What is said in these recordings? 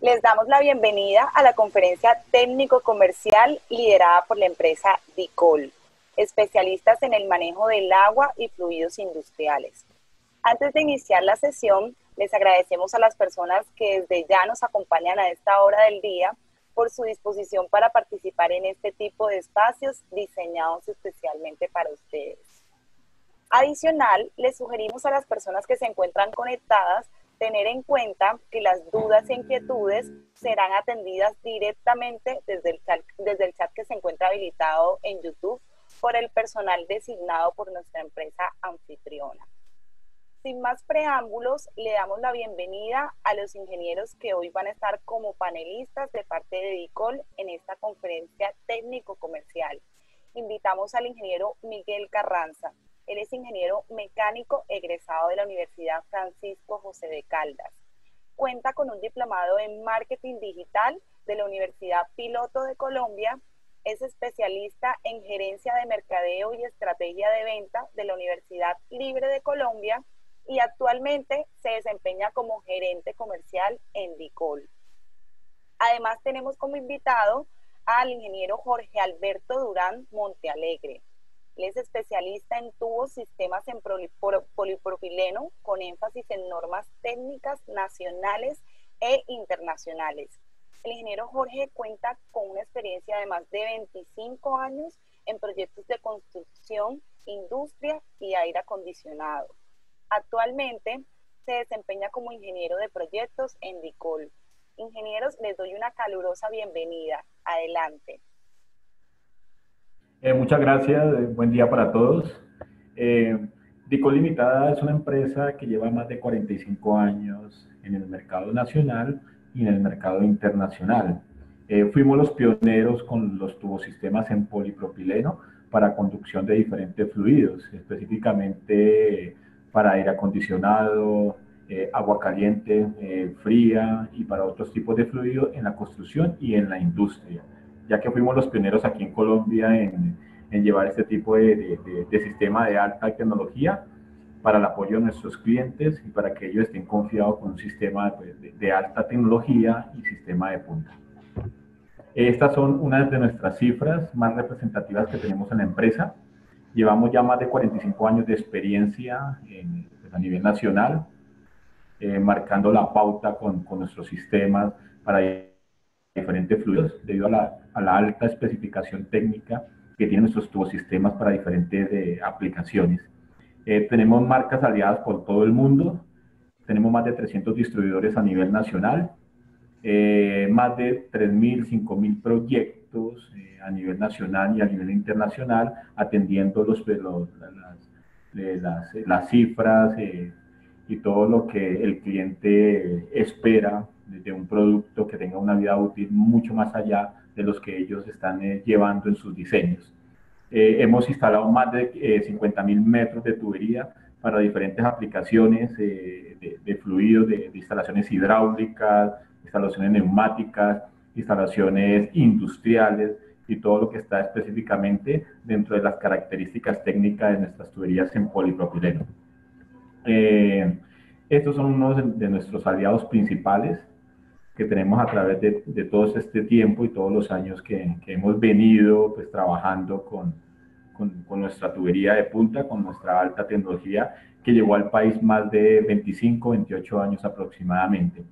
Les damos la bienvenida a la conferencia técnico-comercial liderada por la empresa Dicol, especialistas en el manejo del agua y fluidos industriales. Antes de iniciar la sesión, les agradecemos a las personas que desde ya nos acompañan a esta hora del día por su disposición para participar en este tipo de espacios diseñados especialmente para ustedes. Adicional, les sugerimos a las personas que se encuentran conectadas tener en cuenta que las dudas e inquietudes serán atendidas directamente desde el chat que se encuentra habilitado en YouTube por el personal designado por nuestra empresa anfitriona. Sin más preámbulos, le damos la bienvenida a los ingenieros que hoy van a estar como panelistas de parte de Dicol en esta conferencia técnico-comercial. Invitamos al ingeniero Miguel Carranza. Él es ingeniero mecánico egresado de la Universidad Francisco José de Caldas. Cuenta con un diplomado en marketing digital de la Universidad Piloto de Colombia. Es especialista en gerencia de mercadeo y estrategia de venta de la Universidad Libre de Colombia y actualmente se desempeña como gerente comercial en Dicol. Además tenemos como invitado al ingeniero Jorge Alberto Durán Montealegre. Él es especialista en tubos, sistemas en polipropileno, con énfasis en normas técnicas nacionales e internacionales. El ingeniero Jorge cuenta con una experiencia de más de 25 años en proyectos de construcción, industria y aire acondicionado. Actualmente se desempeña como ingeniero de proyectos en Dicol. Ingenieros, les doy una calurosa bienvenida. Adelante. Muchas gracias, buen día para todos. Dicol Limitada es una empresa que lleva más de 45 años en el mercado nacional y en el mercado internacional. Fuimos los pioneros con los tubosistemas en polipropileno para conducción de diferentes fluidos, específicamente para aire acondicionado, agua caliente, fría y para otros tipos de fluidos en la construcción y en la industria, ya que fuimos los pioneros aquí en Colombia en llevar este tipo de sistema de alta tecnología para el apoyo de nuestros clientes y para que ellos estén confiados con un sistema de alta tecnología y sistema de punta. Estas son unas de nuestras cifras más representativas que tenemos en la empresa. Llevamos ya más de 45 años de experiencia a nivel nacional, marcando la pauta con nuestros sistemas para diferentes fluidos debido a la alta especificación técnica que tienen nuestros tubosistemas para diferentes aplicaciones. Tenemos marcas aliadas por todo el mundo, tenemos más de 300 distribuidores a nivel nacional, más de 3.000, 5.000 proyectos a nivel nacional y a nivel internacional, atendiendo las cifras y todo lo que el cliente espera de un producto que tenga una vida útil mucho más allá de los que ellos están llevando en sus diseños. Hemos instalado más de 50.000 metros de tubería para diferentes aplicaciones de fluidos, de instalaciones hidráulicas, instalaciones neumáticas, instalaciones industriales y todo lo que está específicamente dentro de las características técnicas de nuestras tuberías en polipropileno. Estos son unos de nuestros aliados principales que tenemos a través de todo este tiempo y todos los años que hemos venido pues, trabajando con nuestra tubería de punta, con nuestra alta tecnología, que llevó al país más de 25, 28 años aproximadamente.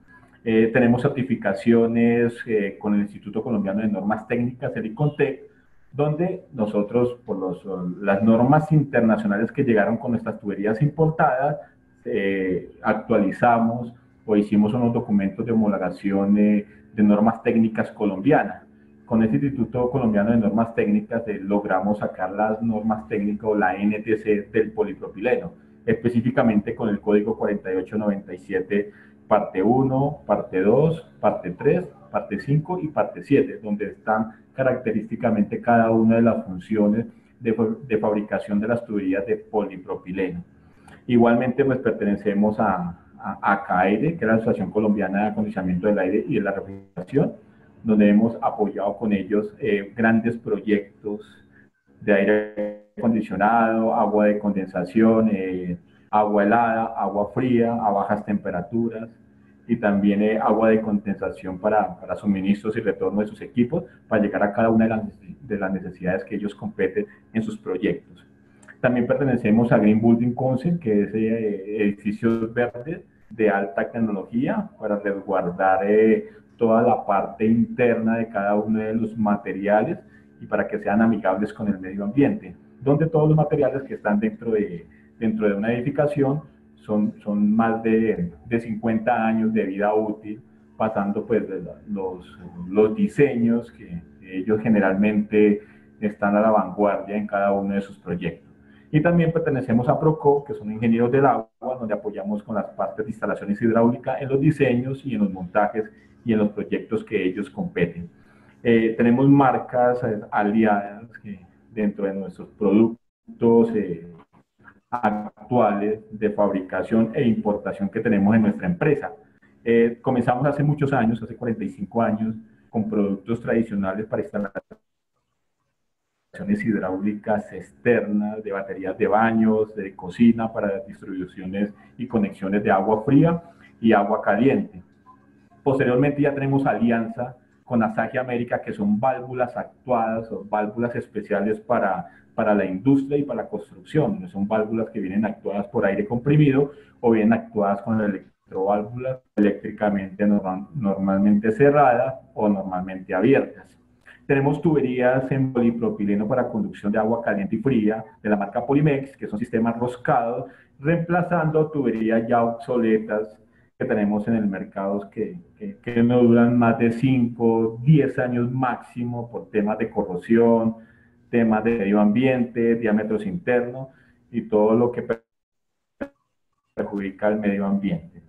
Tenemos certificaciones con el Instituto Colombiano de Normas Técnicas, el ICONTEC, donde nosotros, por las normas internacionales que llegaron con nuestras tuberías importadas, actualizamos o hicimos unos documentos de homologación de normas técnicas colombianas. Con este Instituto Colombiano de Normas Técnicas logramos sacar las normas técnicas o la NTC del polipropileno, específicamente con el código 4897, parte 1, parte 2, parte 3, parte 5 y parte 7, donde están característicamente cada una de las funciones de fabricación de las tuberías de polipropileno. Igualmente, pues pertenecemos a ACAIRE, que es la Asociación Colombiana de Acondicionamiento del Aire y de la Refrigeración, donde hemos apoyado con ellos grandes proyectos de aire acondicionado, agua de condensación, agua helada, agua fría, a bajas temperaturas, y también agua de condensación para suministros y retorno de sus equipos, para llegar a cada una de las necesidades que ellos competen en sus proyectos. También pertenecemos a Green Building Council, que es edificios verdes de alta tecnología para resguardar toda la parte interna de cada uno de los materiales y para que sean amigables con el medio ambiente, donde todos los materiales que están dentro de una edificación son más de 50 años de vida útil, pasando pues de los diseños que ellos generalmente están a la vanguardia en cada uno de sus proyectos. Y también pertenecemos a PROCO, que son ingenieros del agua, donde apoyamos con las partes de instalaciones hidráulicas en los diseños y en los montajes y en los proyectos que ellos competen. Tenemos marcas aliadas que dentro de nuestros productos actuales de fabricación e importación que tenemos en nuestra empresa. Comenzamos hace muchos años, hace 45 años, con productos tradicionales para instalaciones hidráulicas externas, de baterías de baños, de cocina, para distribuciones y conexiones de agua fría y agua caliente. Posteriormente ya tenemos alianza con Asahi América, que son válvulas actuadas o válvulas especiales para la industria y para la construcción. Son válvulas que vienen actuadas por aire comprimido o vienen actuadas con electroválvulas eléctricamente normalmente cerradas o normalmente abiertas. Tenemos tuberías en polipropileno para conducción de agua caliente y fría de la marca Polimex, que son sistemas roscados, reemplazando tuberías ya obsoletas que tenemos en el mercado que no duran más de 5, 10 años máximo por temas de corrosión, temas de medio ambiente, diámetros internos y todo lo que perjudica al medio ambiente.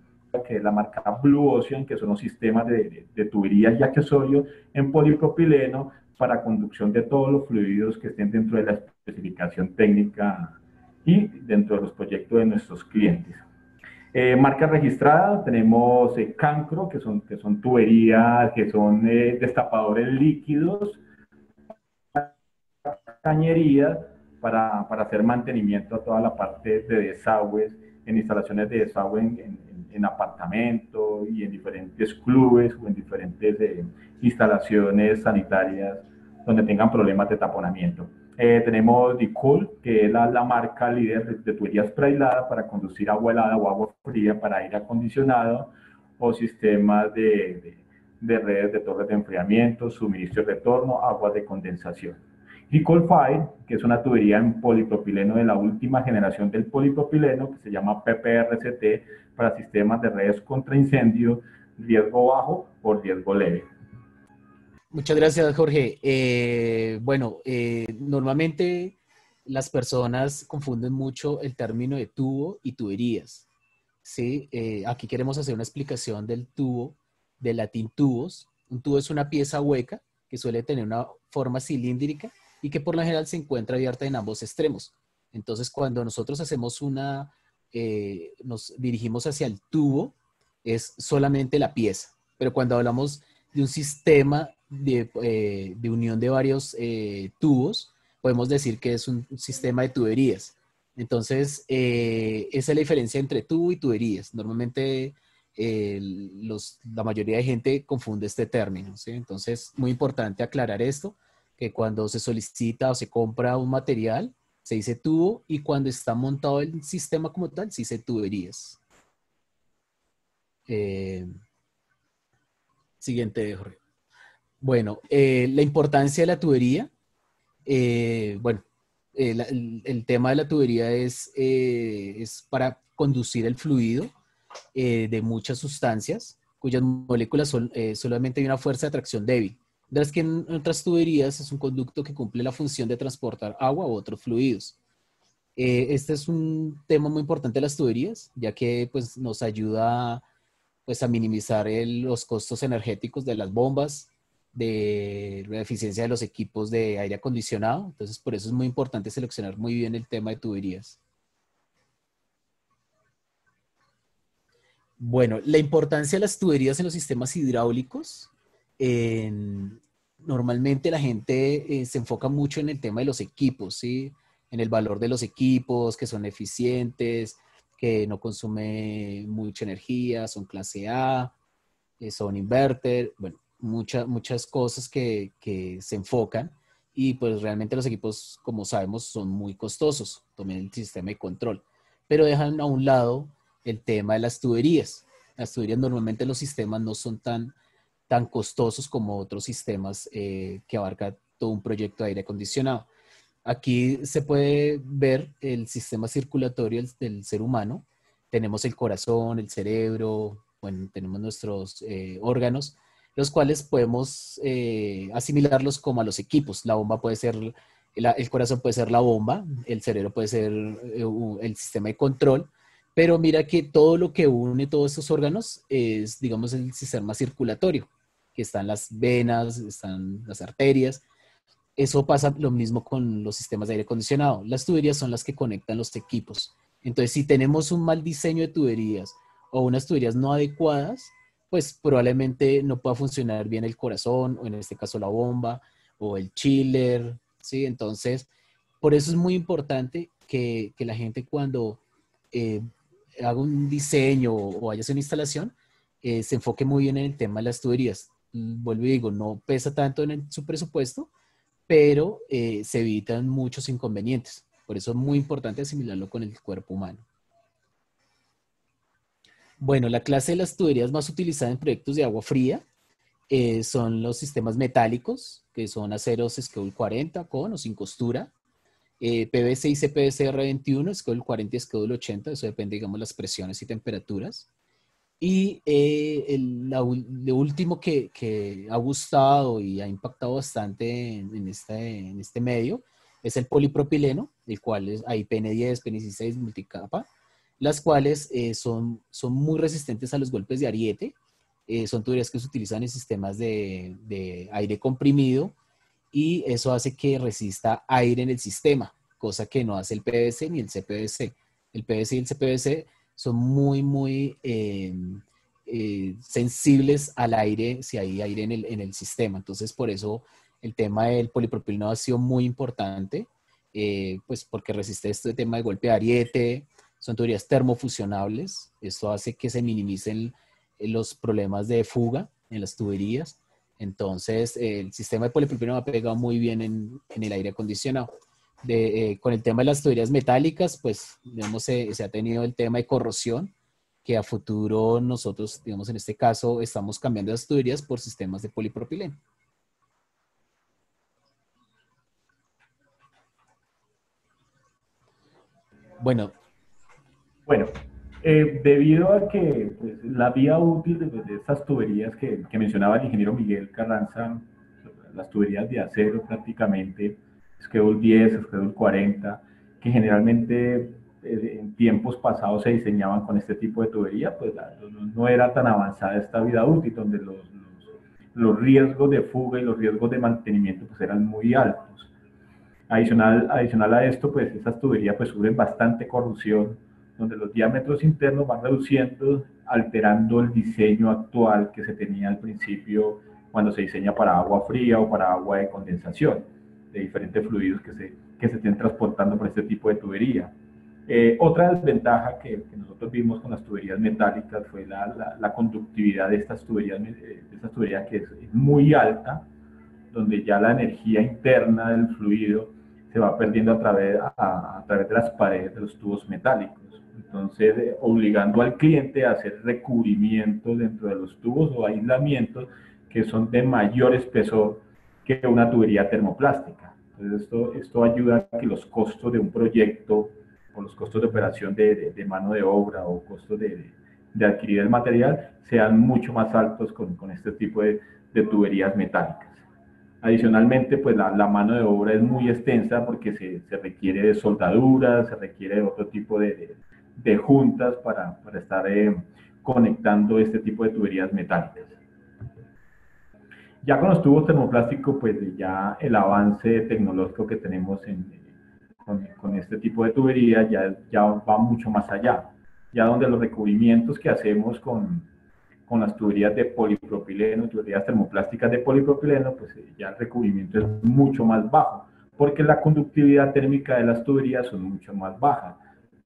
Que es la marca Blue Ocean, que son los sistemas de tuberías y accesorios en polipropileno para conducción de todos los fluidos que estén dentro de la especificación técnica y dentro de los proyectos de nuestros clientes. Marca registrada, tenemos Cancro, que son tuberías, que son destapadores líquidos, cañerías para hacer mantenimiento a toda la parte de desagües, en instalaciones de desagüe en apartamentos y en diferentes clubes o en diferentes instalaciones sanitarias donde tengan problemas de taponamiento. Tenemos Dicol, que es la marca líder de tuberías preaisladas para conducir agua helada o agua fría para aire acondicionado o sistemas de redes de torres de enfriamiento, suministro y retorno, aguas de condensación. Dicol Fire, que es una tubería en polipropileno de la última generación del polipropileno, que se llama PPRCT, para sistemas de redes contra incendio, riesgo bajo o riesgo leve. Muchas gracias, Jorge. Normalmente las personas confunden mucho el término de tubo y tuberías, ¿sí? Aquí queremos hacer una explicación del tubo, del latín tubos. Un tubo es una pieza hueca que suele tener una forma cilíndrica y que por lo general se encuentra abierta en ambos extremos. Entonces, cuando nosotros hacemos nos dirigimos hacia el tubo, es solamente la pieza. Pero cuando hablamos de un sistema de unión de varios tubos, podemos decir que es un sistema de tuberías. Entonces, esa es la diferencia entre tubo y tuberías. Normalmente, la mayoría de gente confunde este término, ¿sí? Entonces, muy importante aclarar esto, que cuando se solicita o se compra un material, se dice tubo, y cuando está montado el sistema como tal, se dice tuberías. Siguiente, Jorge. Bueno, la importancia de la tubería. El tema de la tubería es para conducir el fluido de muchas sustancias cuyas moléculas solamente hay una fuerza de atracción débil. Mientras que en otras tuberías es un conducto que cumple la función de transportar agua u otros fluidos. Este es un tema muy importante de las tuberías, ya que pues, nos ayuda pues, a minimizar los costos energéticos de las bombas, de la eficiencia de los equipos de aire acondicionado. Entonces, por eso es muy importante seleccionar muy bien el tema de tuberías. Bueno, la importancia de las tuberías en los sistemas hidráulicos. Normalmente la gente se enfoca mucho en el tema de los equipos, ¿sí? En el valor de los equipos, que son eficientes, que no consume mucha energía, son clase A, son inverter, bueno, muchas cosas que se enfocan y pues realmente los equipos, como sabemos, son muy costosos, tomen el sistema de control, pero dejan a un lado el tema de las tuberías. Las tuberías normalmente los sistemas no son tan costosos como otros sistemas que abarca todo un proyecto de aire acondicionado. Aquí se puede ver el sistema circulatorio del ser humano. Tenemos el corazón, el cerebro, bueno, tenemos nuestros órganos, los cuales podemos asimilarlos como a los equipos. La bomba puede ser, el corazón puede ser la bomba, el cerebro puede ser el sistema de control, pero mira que todo lo que une todos estos órganos es, digamos, el sistema circulatorio, que están las venas, están las arterias. Eso pasa lo mismo con los sistemas de aire acondicionado. Las tuberías son las que conectan los equipos. Entonces, si tenemos un mal diseño de tuberías o unas tuberías no adecuadas, pues probablemente no pueda funcionar bien el corazón, o en este caso la bomba, o el chiller, ¿sí? Entonces, por eso es muy importante que la gente cuando eh, haga un diseño o vaya a hacer una instalación, se enfoque muy bien en el tema de las tuberías. Vuelvo y digo, no pesa tanto en su presupuesto, pero se evitan muchos inconvenientes. Por eso es muy importante asimilarlo con el cuerpo humano. Bueno, la clase de las tuberías más utilizada en proyectos de agua fría son los sistemas metálicos, que son aceros Schedule 40 con o sin costura, PVC y CPVC R21, Schedule 40 y Schedule 80, eso depende, digamos, las presiones y temperaturas. Y lo último que ha gustado y ha impactado bastante en este medio es el polipropileno, el cual es PN10, PN16, multicapa, las cuales son muy resistentes a los golpes de ariete. Son tuberías que se utilizan en sistemas de aire comprimido y eso hace que resista aire en el sistema, cosa que no hace el PVC ni el CPVC. El PVC y el CPVC son muy sensibles al aire, si hay aire en el sistema. Entonces, por eso el tema del polipropileno ha sido muy importante, pues porque resiste este tema de golpe de ariete, son tuberías termofusionables. Esto hace que se minimicen los problemas de fuga en las tuberías. Entonces, el sistema de polipropileno ha pegado muy bien en el aire acondicionado. Con el tema de las tuberías metálicas, pues, digamos, se ha tenido el tema de corrosión, que a futuro nosotros, digamos, en este caso, estamos cambiando las tuberías por sistemas de polipropileno. Bueno, debido a que pues, la vía útil de estas tuberías que mencionaba el ingeniero Miguel Carranza, las tuberías de acero prácticamente, Schedule 10, Schedule 40, que generalmente en tiempos pasados se diseñaban con este tipo de tubería, pues no era tan avanzada esta vida útil, donde los riesgos de fuga y los riesgos de mantenimiento pues eran muy altos. Adicional a esto, pues estas tuberías pues sufren bastante corrosión, donde los diámetros internos van reduciendo, alterando el diseño actual que se tenía al principio cuando se diseña para agua fría o para agua de condensación, de diferentes fluidos que se estén transportando por este tipo de tubería. Otra desventaja que nosotros vimos con las tuberías metálicas fue la conductividad de estas tuberías que es muy alta, donde ya la energía interna del fluido se va perdiendo a través de las paredes de los tubos metálicos. Entonces, obligando al cliente a hacer recubrimientos dentro de los tubos o aislamientos que son de mayor espesor que una tubería termoplástica. Entonces, esto ayuda a que los costos de un proyecto o los costos de operación de mano de obra o costos de adquirir el material sean mucho más altos con este tipo de tuberías metálicas. Adicionalmente, pues la mano de obra es muy extensa porque se requiere de soldaduras, se requiere de otro tipo de juntas para estar conectando este tipo de tuberías metálicas. Ya con los tubos termoplásticos, pues ya el avance tecnológico que tenemos con este tipo de tuberías ya va mucho más allá. Ya donde los recubrimientos que hacemos con las tuberías de polipropileno, tuberías termoplásticas de polipropileno, pues ya el recubrimiento es mucho más bajo, porque la conductividad térmica de las tuberías son mucho más bajas.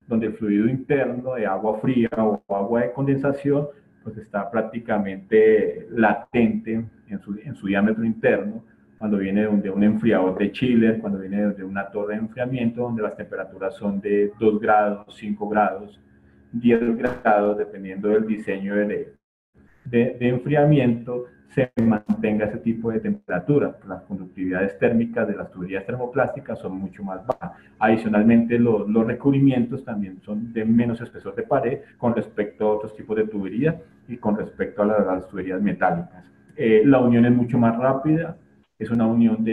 donde el fluido interno de agua fría o agua de condensación pues está prácticamente latente en su diámetro interno, cuando viene de un enfriador de chiller, cuando viene de una torre de enfriamiento, donde las temperaturas son de 2 grados, 5 grados, 10 grados, dependiendo del diseño de enfriamiento, se mantenga ese tipo de temperatura. Las conductividades térmicas de las tuberías termoplásticas son mucho más bajas. Adicionalmente, los recubrimientos también son de menos espesor de pared con respecto a otros tipos de tuberías y con respecto a las tuberías metálicas. La unión es mucho más rápida, es una unión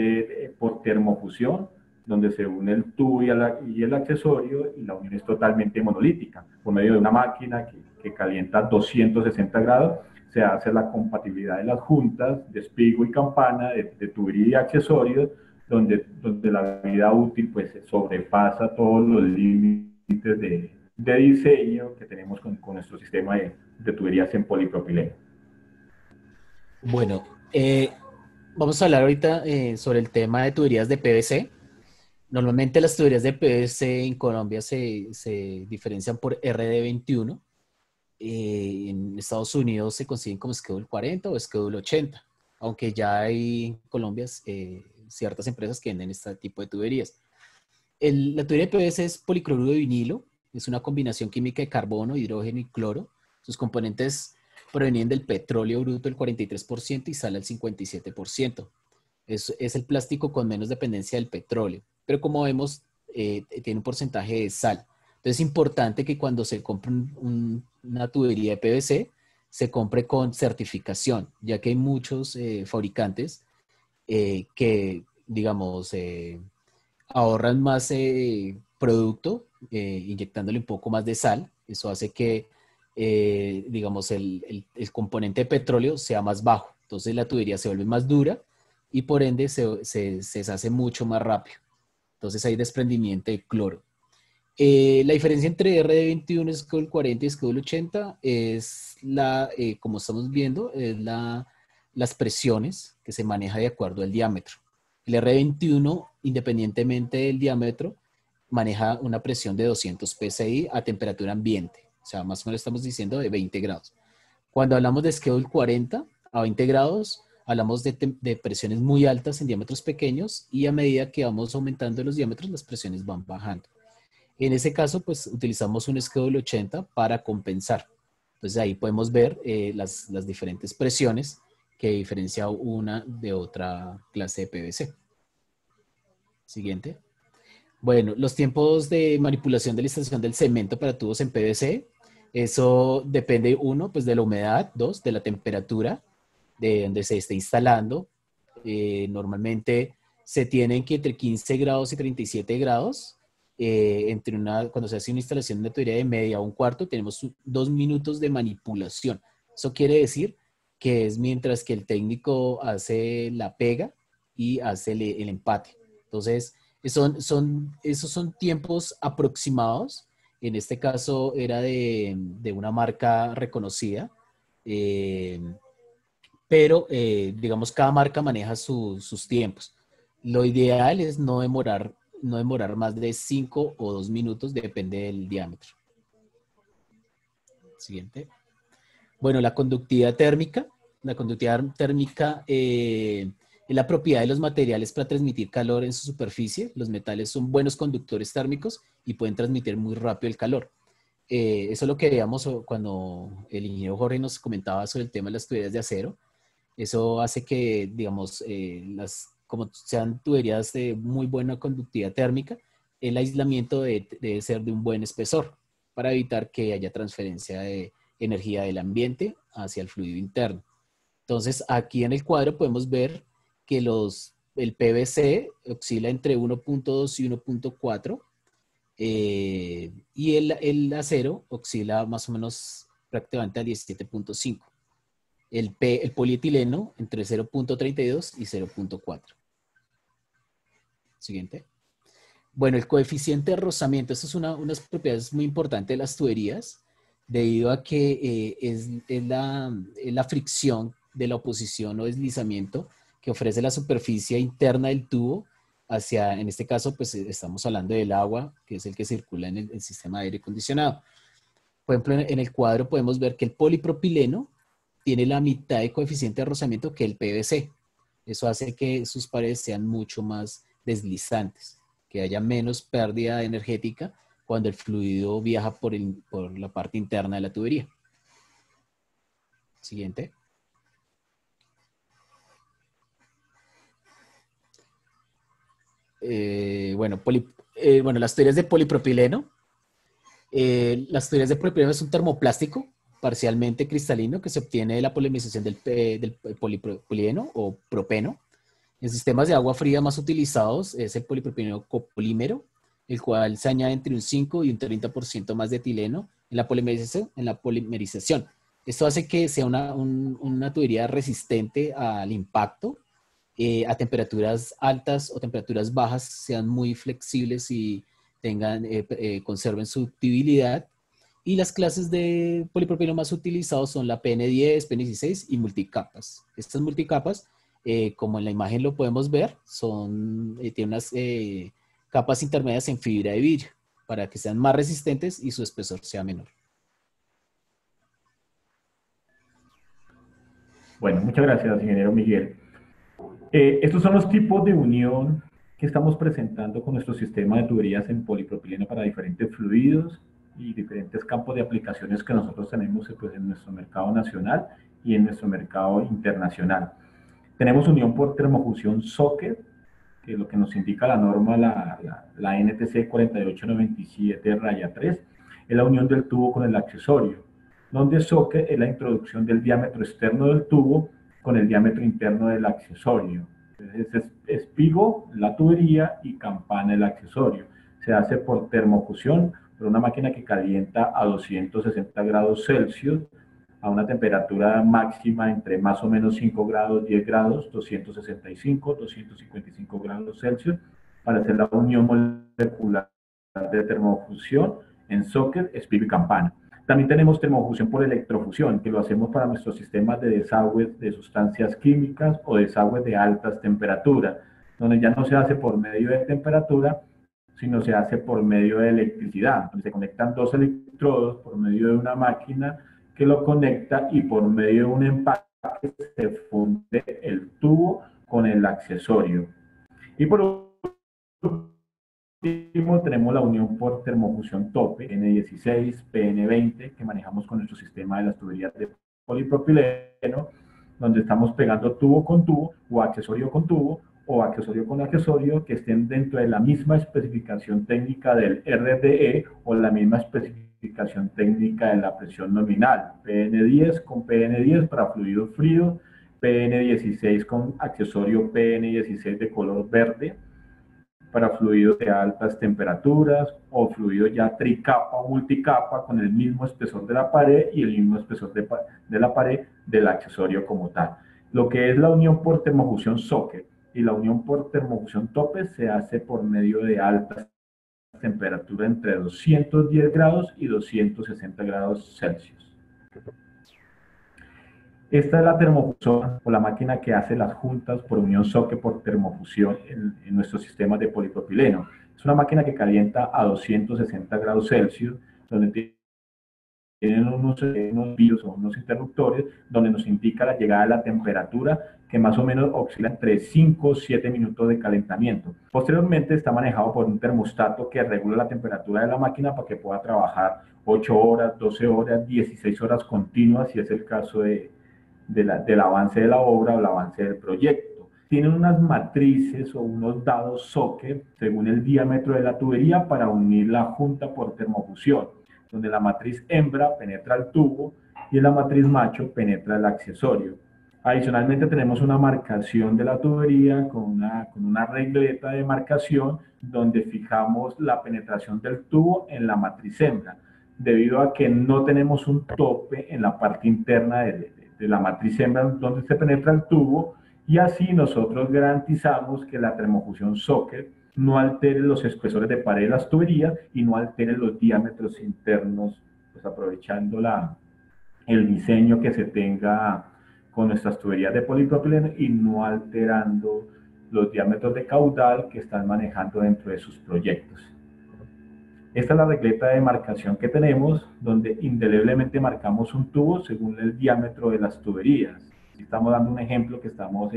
por termofusión, donde se une el tubo y el accesorio, y la unión es totalmente monolítica, por medio de una máquina que calienta 260 grados, se hace la compatibilidad de las juntas de espigo y campana, de tubería y accesorios, donde la vida útil pues sobrepasa todos los límites de diseño que tenemos con nuestro sistema de tuberías en polipropileno. Bueno, vamos a hablar ahorita sobre el tema de tuberías de PVC. Normalmente las tuberías de PVC en Colombia se diferencian por RD21. En Estados Unidos se consiguen como Schedule 40 o Schedule 80, aunque ya hay en Colombia ciertas empresas que venden este tipo de tuberías. La tubería de PVC es policloruro de vinilo, es una combinación química de carbono, hidrógeno y cloro. Sus componentes provienen del petróleo bruto el 43% y sal el 57%. Es el plástico con menos dependencia del petróleo, pero como vemos, tiene un porcentaje de sal. Entonces es importante que cuando se compre una tubería de PVC, se compre con certificación, ya que hay muchos fabricantes que, digamos, ahorran más producto inyectándole un poco más de sal. Eso hace que, digamos, el componente de petróleo sea más bajo. Entonces la tubería se vuelve más dura y por ende se deshace mucho más rápido. Entonces hay desprendimiento de cloro. La diferencia entre RD21, Schedule 40 y Schedule 80 es como estamos viendo, es las presiones que se maneja de acuerdo al diámetro. El RD21, independientemente del diámetro, maneja una presión de 200 psi a temperatura ambiente. O sea, más o menos estamos diciendo de 20 grados. Cuando hablamos de Schedule 40 a 20 grados, hablamos de presiones muy altas en diámetros pequeños y a medida que vamos aumentando los diámetros, las presiones van bajando. En ese caso, pues utilizamos un Schedule 80 para compensar. Entonces ahí podemos ver las diferentes presiones que diferencia una de otra clase de PVC. Siguiente. Bueno, los tiempos de manipulación de la instalación del cemento para tubos en PVC, eso depende, uno, pues de la humedad, dos, de la temperatura de donde se esté instalando. Normalmente se tienen que entre 15 grados y 37 grados. Cuando se hace una instalación de una tubería de media o un cuarto, tenemos 2 minutos de manipulación. Eso quiere decir que es mientras que el técnico hace la pega y hace el empate. Entonces, esos son tiempos aproximados. En este caso era de una marca reconocida, pero digamos cada marca maneja sus tiempos. Lo ideal es no demorar más de 5 o 2 minutos, depende del diámetro. Siguiente. Bueno, la conductividad térmica. La conductividad térmica es la propiedad de los materiales para transmitir calor en su superficie. Los metales son buenos conductores térmicos y pueden transmitir muy rápido el calor. Eso es lo que veíamos cuando el ingeniero Jorge nos comentaba sobre el tema de las tuberías de acero. Eso hace que, digamos, como sean tuberías de muy buena conductividad térmica, el aislamiento debe ser de un buen espesor para evitar que haya transferencia de energía del ambiente hacia el fluido interno. Entonces, aquí en el cuadro podemos ver que el PVC oscila entre 1.2 y 1.4 y el acero oscila más o menos prácticamente a 17.5. El polietileno entre 0.32 y 0.4. Siguiente. Bueno, el coeficiente de rozamiento, esto es unas propiedades muy importantes de las tuberías, debido a que es la fricción de la oposición o deslizamiento que ofrece la superficie interna del tubo hacia, en este caso, pues estamos hablando del agua, que es el que circula en el sistema de aire acondicionado. Por ejemplo, en el cuadro podemos ver que el polipropileno tiene la mitad de coeficiente de rozamiento que el PVC. Eso hace que sus paredes sean mucho más deslizantes, que haya menos pérdida energética cuando el fluido viaja por la parte interna de la tubería. Siguiente. Bueno, las tuberías de polipropileno. Las tuberías de polipropileno es un termoplástico parcialmente cristalino que se obtiene de la polimerización del polipropileno o propeno. En sistemas de agua fría más utilizados es el polipropileno copolímero, el cual se añade entre un 5 y un 30% más de etileno en la polimerización. Esto hace que sea una tubería resistente al impacto, a temperaturas altas o temperaturas bajas, sean muy flexibles y conserven su ductibilidad. Y las clases de polipropileno más utilizados son la PN10, PN16 y multicapas. Estas multicapas, como en la imagen lo podemos ver, tienen unas capas intermedias en fibra de vidrio para que sean más resistentes y su espesor sea menor. Bueno, muchas gracias, ingeniero Miguel. Estos son los tipos de unión que estamos presentando con nuestro sistema de tuberías en polipropileno para diferentes fluidos y diferentes campos de aplicaciones que nosotros tenemos pues, en nuestro mercado nacional y en nuestro mercado internacional. Tenemos unión por termofusión socket, que es lo que nos indica la norma, la NTC 4897-3, es la unión del tubo con el accesorio, donde socket es la introducción del diámetro externo del tubo con el diámetro interno del accesorio. Entonces es espigo, la tubería, y campana, el accesorio. Se hace por termofusión, por una máquina que calienta a 260 grados Celsius, a una temperatura máxima entre más o menos 5 grados, 10 grados, 265, 255 grados Celsius, para hacer la unión molecular de termofusión en socket, espigo y campana. También tenemos termofusión por electrofusión, que lo hacemos para nuestros sistemas de desagües de sustancias químicas o desagües de altas temperaturas, donde ya no se hace por medio de temperatura, sino se hace por medio de electricidad, donde se conectan dos electrodos por medio de una máquina que lo conecta y por medio de un empaque se funde el tubo con el accesorio. Y por último, tenemos la unión por termofusión tope, PN16, PN20, que manejamos con nuestro sistema de las tuberías de polipropileno, donde estamos pegando tubo con tubo o accesorio con tubo o accesorio con accesorio que estén dentro de la misma especificación técnica del RDE o la misma especificación técnica de la presión nominal. PN10 con PN10 para fluido frío, PN16 con accesorio PN16 de color verde, para fluidos de altas temperaturas o fluidos ya tricapa o multicapa con el mismo espesor de la pared y el mismo espesor de la pared del accesorio como tal. Lo que es la unión por termofusión socket y la unión por termofusión tope se hace por medio de altas temperaturas entre 210 grados y 260 grados Celsius. Esta es la termofusión o la máquina que hace las juntas por unión socket por termofusión en nuestros sistemas de polipropileno. Es una máquina que calienta a 260 grados Celsius, donde tienen unos BIOS o unos interruptores donde nos indica la llegada de la temperatura que más o menos oscila entre 5 o 7 minutos de calentamiento. Posteriormente está manejado por un termostato que regula la temperatura de la máquina para que pueda trabajar 8 horas, 12 horas, 16 horas continuas, si es el caso del avance de la obra o el avance del proyecto. Tienen unas matrices o unos dados socket según el diámetro de la tubería para unir la junta por termofusión, donde la matriz hembra penetra el tubo y la matriz macho penetra el accesorio. Adicionalmente tenemos una marcación de la tubería con una regleta de marcación donde fijamos la penetración del tubo en la matriz hembra, debido a que no tenemos un tope en la parte interna de la matriz hembra donde se penetra el tubo, y así nosotros garantizamos que la termofusión socket no altere los espesores de pared de las tuberías y no altere los diámetros internos, pues aprovechando el diseño que se tenga con nuestras tuberías de polipropileno y no alterando los diámetros de caudal que están manejando dentro de sus proyectos. Esta es la regleta de marcación que tenemos, donde indeleblemente marcamos un tubo según el diámetro de las tuberías. Estamos dando un ejemplo que estamos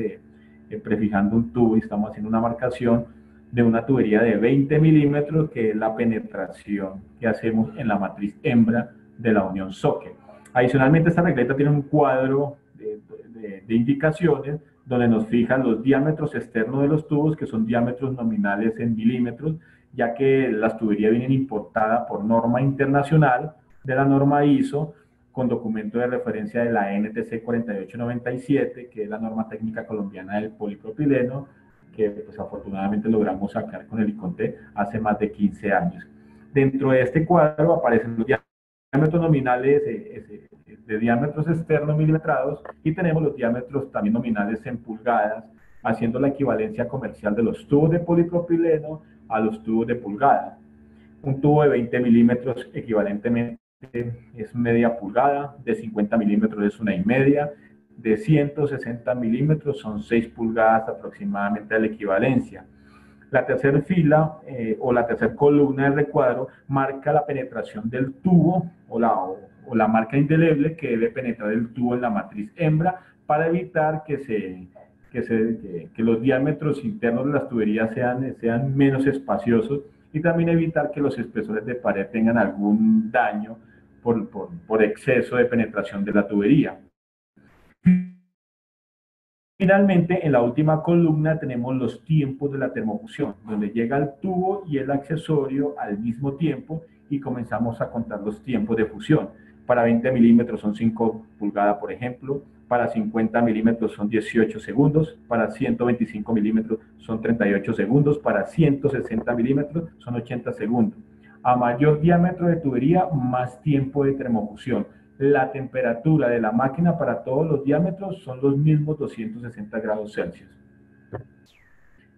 prefijando un tubo y estamos haciendo una marcación de una tubería de 20 milímetros, que es la penetración que hacemos en la matriz hembra de la unión socket. Adicionalmente, esta regleta tiene un cuadro de indicaciones donde nos fijan los diámetros externos de los tubos, que son diámetros nominales en milímetros, ya que las tuberías vienen importadas por norma internacional de la norma ISO, con documento de referencia de la NTC 4897, que es la norma técnica colombiana del polipropileno, que pues afortunadamente logramos sacar con el ICONTE hace más de 15 años. Dentro de este cuadro aparecen los diámetros nominales de diámetros externos milimetrados, y tenemos los diámetros también nominales en pulgadas, haciendo la equivalencia comercial de los tubos de polipropileno a los tubos de pulgada. Un tubo de 20 milímetros equivalentemente es media pulgada, de 50 milímetros es 1,5, de 160 milímetros son 6 pulgadas aproximadamente de la equivalencia. La tercera fila o la tercera columna del recuadro marca la penetración del tubo o la marca indeleble que debe penetrar el tubo en la matriz hembra, para evitar que los diámetros internos de las tuberías sean menos espaciosos, y también evitar que los espesores de pared tengan algún daño por exceso de penetración de la tubería. Finalmente, en la última columna tenemos los tiempos de la termofusión, donde llega el tubo y el accesorio al mismo tiempo, y comenzamos a contar los tiempos de fusión. Para 20 milímetros son 5 pulgadas, por ejemplo. Para 50 milímetros son 18 segundos. Para 125 milímetros son 38 segundos. Para 160 milímetros son 80 segundos. A mayor diámetro de tubería, más tiempo de termofusión. La temperatura de la máquina para todos los diámetros son los mismos 260 grados Celsius.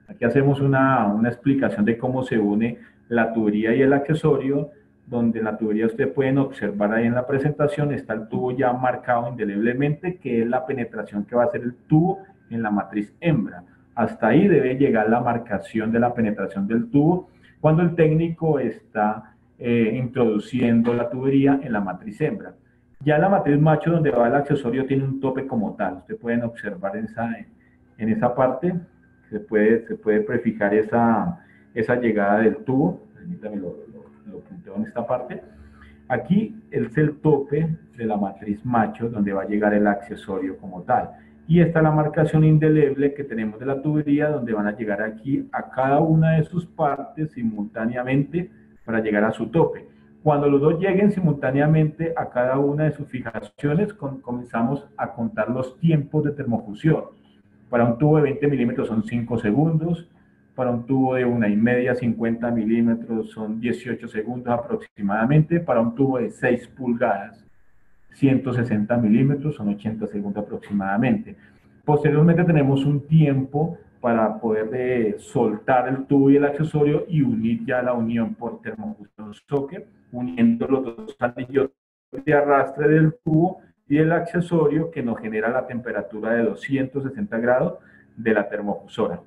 Aquí hacemos una explicación de cómo se une la tubería y el accesorio, donde en la tubería ustedes pueden observar ahí en la presentación, está el tubo ya marcado indeleblemente, que es la penetración que va a hacer el tubo en la matriz hembra. Hasta ahí debe llegar la marcación de la penetración del tubo cuando el técnico está introduciendo la tubería en la matriz hembra. Ya la matriz macho, donde va el accesorio, tiene un tope como tal. Ustedes pueden observar en esa parte, se puede prefijar esa llegada del tubo. Permítanme, lo punteo en esta parte. Aquí es el tope de la matriz macho, donde va a llegar el accesorio como tal. Y esta es la marcación indeleble que tenemos de la tubería, donde van a llegar aquí a cada una de sus partes simultáneamente para llegar a su tope. Cuando los dos lleguen simultáneamente a cada una de sus fijaciones, comenzamos a contar los tiempos de termofusión. Para un tubo de 20 milímetros son 5 segundos. Para un tubo de 1,5, 50 milímetros son 18 segundos aproximadamente. Para un tubo de 6 pulgadas, 160 milímetros son 80 segundos aproximadamente. Posteriormente tenemos un tiempo para poder soltar el tubo y el accesorio y unir ya la unión por termofusión socket, uniendo los dos anillos de arrastre del tubo y el accesorio, que nos genera la temperatura de 260 grados de la termofusora.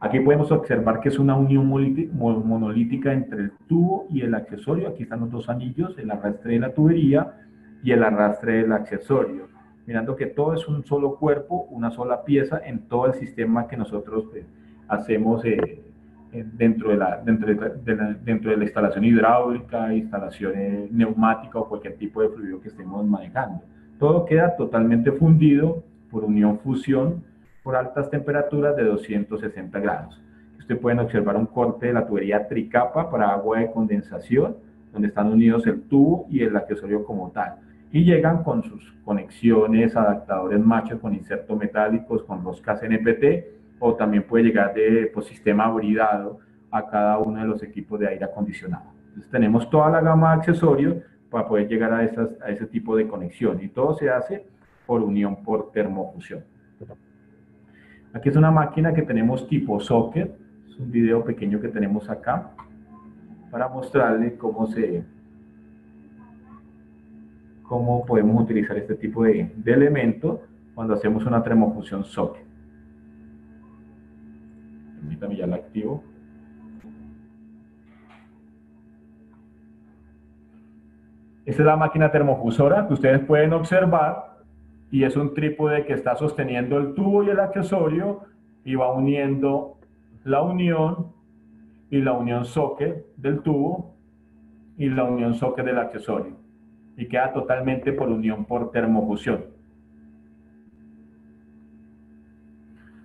Aquí podemos observar que es una unión monolítica entre el tubo y el accesorio. Aquí están los dos anillos, el arrastre de la tubería y el arrastre del accesorio. Mirando que todo es un solo cuerpo, una sola pieza en todo el sistema que nosotros hacemos dentro de la instalación hidráulica, instalación neumática o cualquier tipo de fluido que estemos manejando. Todo queda totalmente fundido por unión-fusión por altas temperaturas de 260 grados. Ustedes pueden observar un corte de la tubería tricapa para agua de condensación, donde están unidos el tubo y el accesorio como tal. Y llegan con sus conexiones, adaptadores machos con insertos metálicos, con roscas NPT, o también puede llegar de sistema bridado a cada uno de los equipos de aire acondicionado. Entonces tenemos toda la gama de accesorios para poder llegar a ese tipo de conexión, y todo se hace por unión por termofusión. Aquí es una máquina que tenemos tipo socket, es un video pequeño que tenemos acá para mostrarles cómo podemos utilizar este tipo de elementos cuando hacemos una termofusión socket. Permítame, ya la activo. Esta es la máquina termofusora que ustedes pueden observar y es un trípode que está sosteniendo el tubo y el accesorio y va uniendo la unión y la unión socket del tubo y la unión socket del accesorio y queda totalmente por unión por termofusión.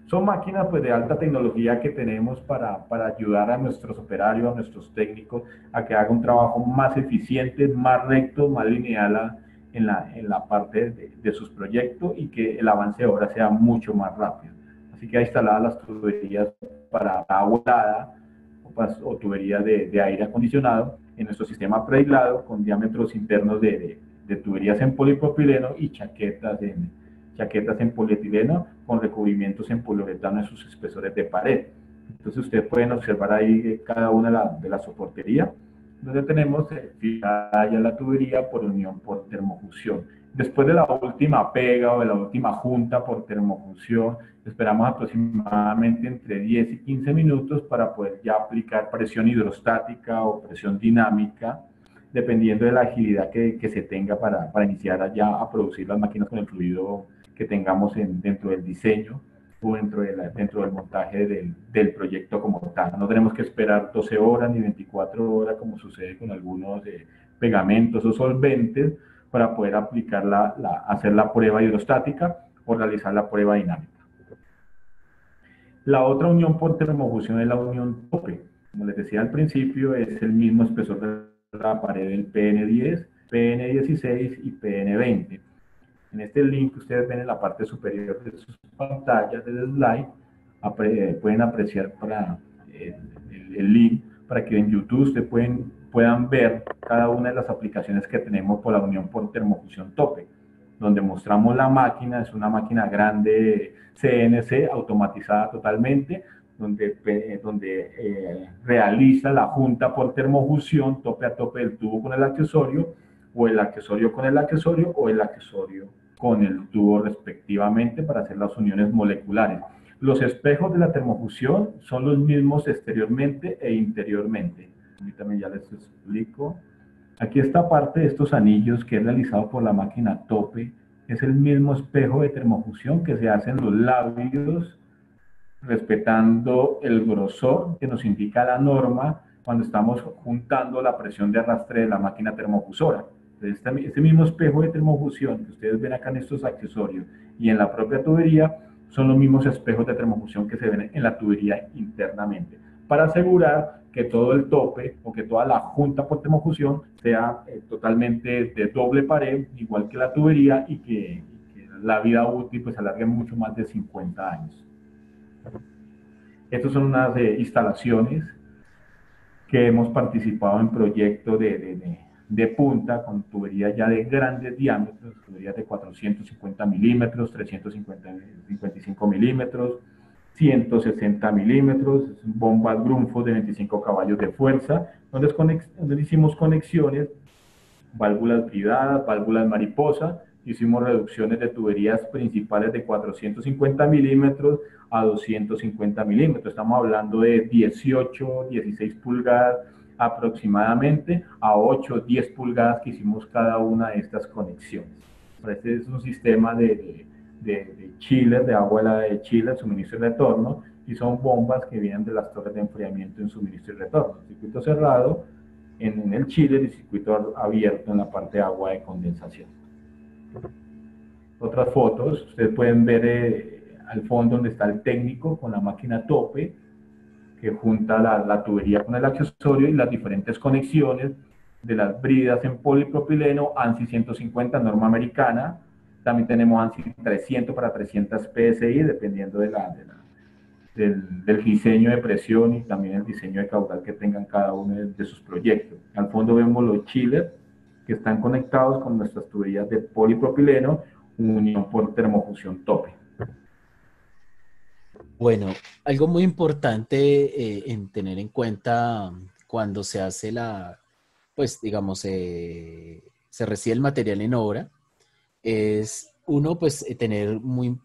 Son máquinas pues, de alta tecnología que tenemos para ayudar a nuestros operarios, a nuestros técnicos, a que hagan un trabajo más eficiente, más recto, más lineal en la parte de sus proyectos y que el avance de obra sea mucho más rápido. Así que hay instaladas las tuberías para agua helada o tuberías de aire acondicionado en nuestro sistema preaislado con diámetros internos de tuberías en polipropileno y chaquetas en polietileno con recubrimientos en poliuretano en sus espesores de pared. Entonces ustedes pueden observar ahí cada una de las soporterías, donde tenemos fijada ya la tubería por unión por termofusión. Después de la última pega o de la última junta por termofusión, esperamos aproximadamente entre 10 y 15 minutos para poder ya aplicar presión hidrostática o presión dinámica, dependiendo de la agilidad que se tenga para iniciar ya a producir las máquinas con el fluido que tengamos dentro del diseño o dentro del montaje del proyecto como tal. No tenemos que esperar 12 horas ni 24 horas como sucede con algunos pegamentos o solventes para poder aplicar hacer la prueba hidrostática o realizar la prueba dinámica. La otra unión por termofusión es la unión tope. Como les decía al principio, es el mismo espesor de la pared del PN10, PN16 y PN20. En este link que ustedes ven en la parte superior de sus pantallas del slide, pueden apreciar el link para que en YouTube ustedes puedan ver cada una de las aplicaciones que tenemos por la unión por termofusión tope, donde mostramos la máquina. Es una máquina grande CNC, automatizada totalmente, donde realiza la junta por termofusión tope a tope del tubo con el accesorio, o el accesorio con el accesorio, o el accesorio con el tubo respectivamente para hacer las uniones moleculares. Los espejos de la termofusión son los mismos exteriormente e interiormente. Ahorita ya les explico. Aquí esta parte de estos anillos que es realizado por la máquina tope es el mismo espejo de termofusión que se hace en los labios, respetando el grosor que nos indica la norma cuando estamos juntando la presión de arrastre de la máquina termofusora. Entonces, este mismo espejo de termofusión que ustedes ven acá en estos accesorios y en la propia tubería son los mismos espejos de termofusión que se ven en la tubería internamente, para asegurar que todo el tope o que toda la junta por termofusión sea totalmente de doble pared, igual que la tubería, y que la vida útil pues alargue mucho más de 50 años. Estas son unas instalaciones que hemos participado en proyectos de punta con tuberías ya de grandes diámetros, tuberías de 450 milímetros, 355 milímetros, 160 milímetros, bombas Grundfos de 25 caballos de fuerza, donde hicimos conexiones, válvulas bridadas, válvulas mariposa. Hicimos reducciones de tuberías principales de 450 milímetros a 250 milímetros. Estamos hablando de 18, 16 pulgadas aproximadamente a 8, 10 pulgadas que hicimos cada una de estas conexiones. Este es un sistema de chiller, de agua helada de chiller, suministro y retorno, y son bombas que vienen de las torres de enfriamiento en suministro y retorno. Circuito cerrado en el chiller y circuito abierto en la parte de agua de condensación. Otras fotos, ustedes pueden ver al fondo donde está el técnico con la máquina tope que junta la tubería con el accesorio y las diferentes conexiones de las bridas en polipropileno, ANSI 150, norma americana. También tenemos ANSI 300 para 300 PSI, dependiendo del diseño de presión y también el diseño de caudal que tengan cada uno de sus proyectos. Al fondo vemos los chillers que están conectados con nuestras tuberías de polipropileno, unión por termofusión tope. Bueno, algo muy importante en tener en cuenta cuando se hace pues digamos, se recibe el material en obra, es uno, pues tener muy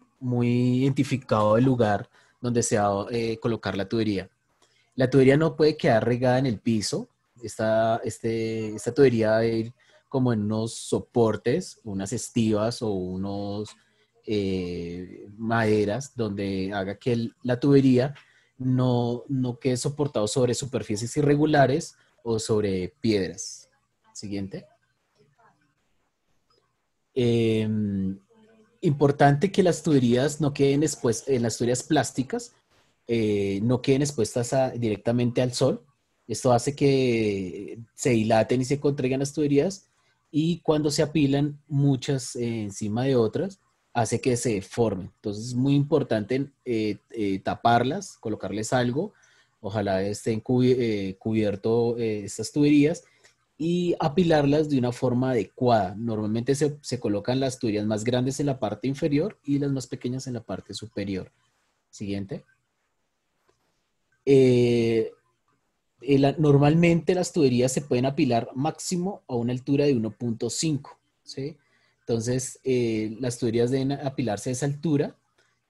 identificado el lugar donde se va a colocar la tubería. La tubería no puede quedar regada en el piso. Esta tubería va a ir como en unos soportes, unas estivas o unos maderas donde haga que la tubería no quede soportado sobre superficies irregulares o sobre piedras. Siguiente. Importante que las tuberías no queden expuestas, en las tuberías plásticas, no queden expuestas directamente al sol. Esto hace que se dilaten y se contraigan las tuberías, y cuando se apilan muchas encima de otras, hace que se deformen. Entonces es muy importante taparlas, colocarles algo, ojalá estén cubierto estas tuberías, y apilarlas de una forma adecuada. Normalmente se colocan las tuberías más grandes en la parte inferior y las más pequeñas en la parte superior. Siguiente. Normalmente las tuberías se pueden apilar máximo a una altura de 1.5, ¿sí? Entonces, las tuberías deben apilarse a esa altura,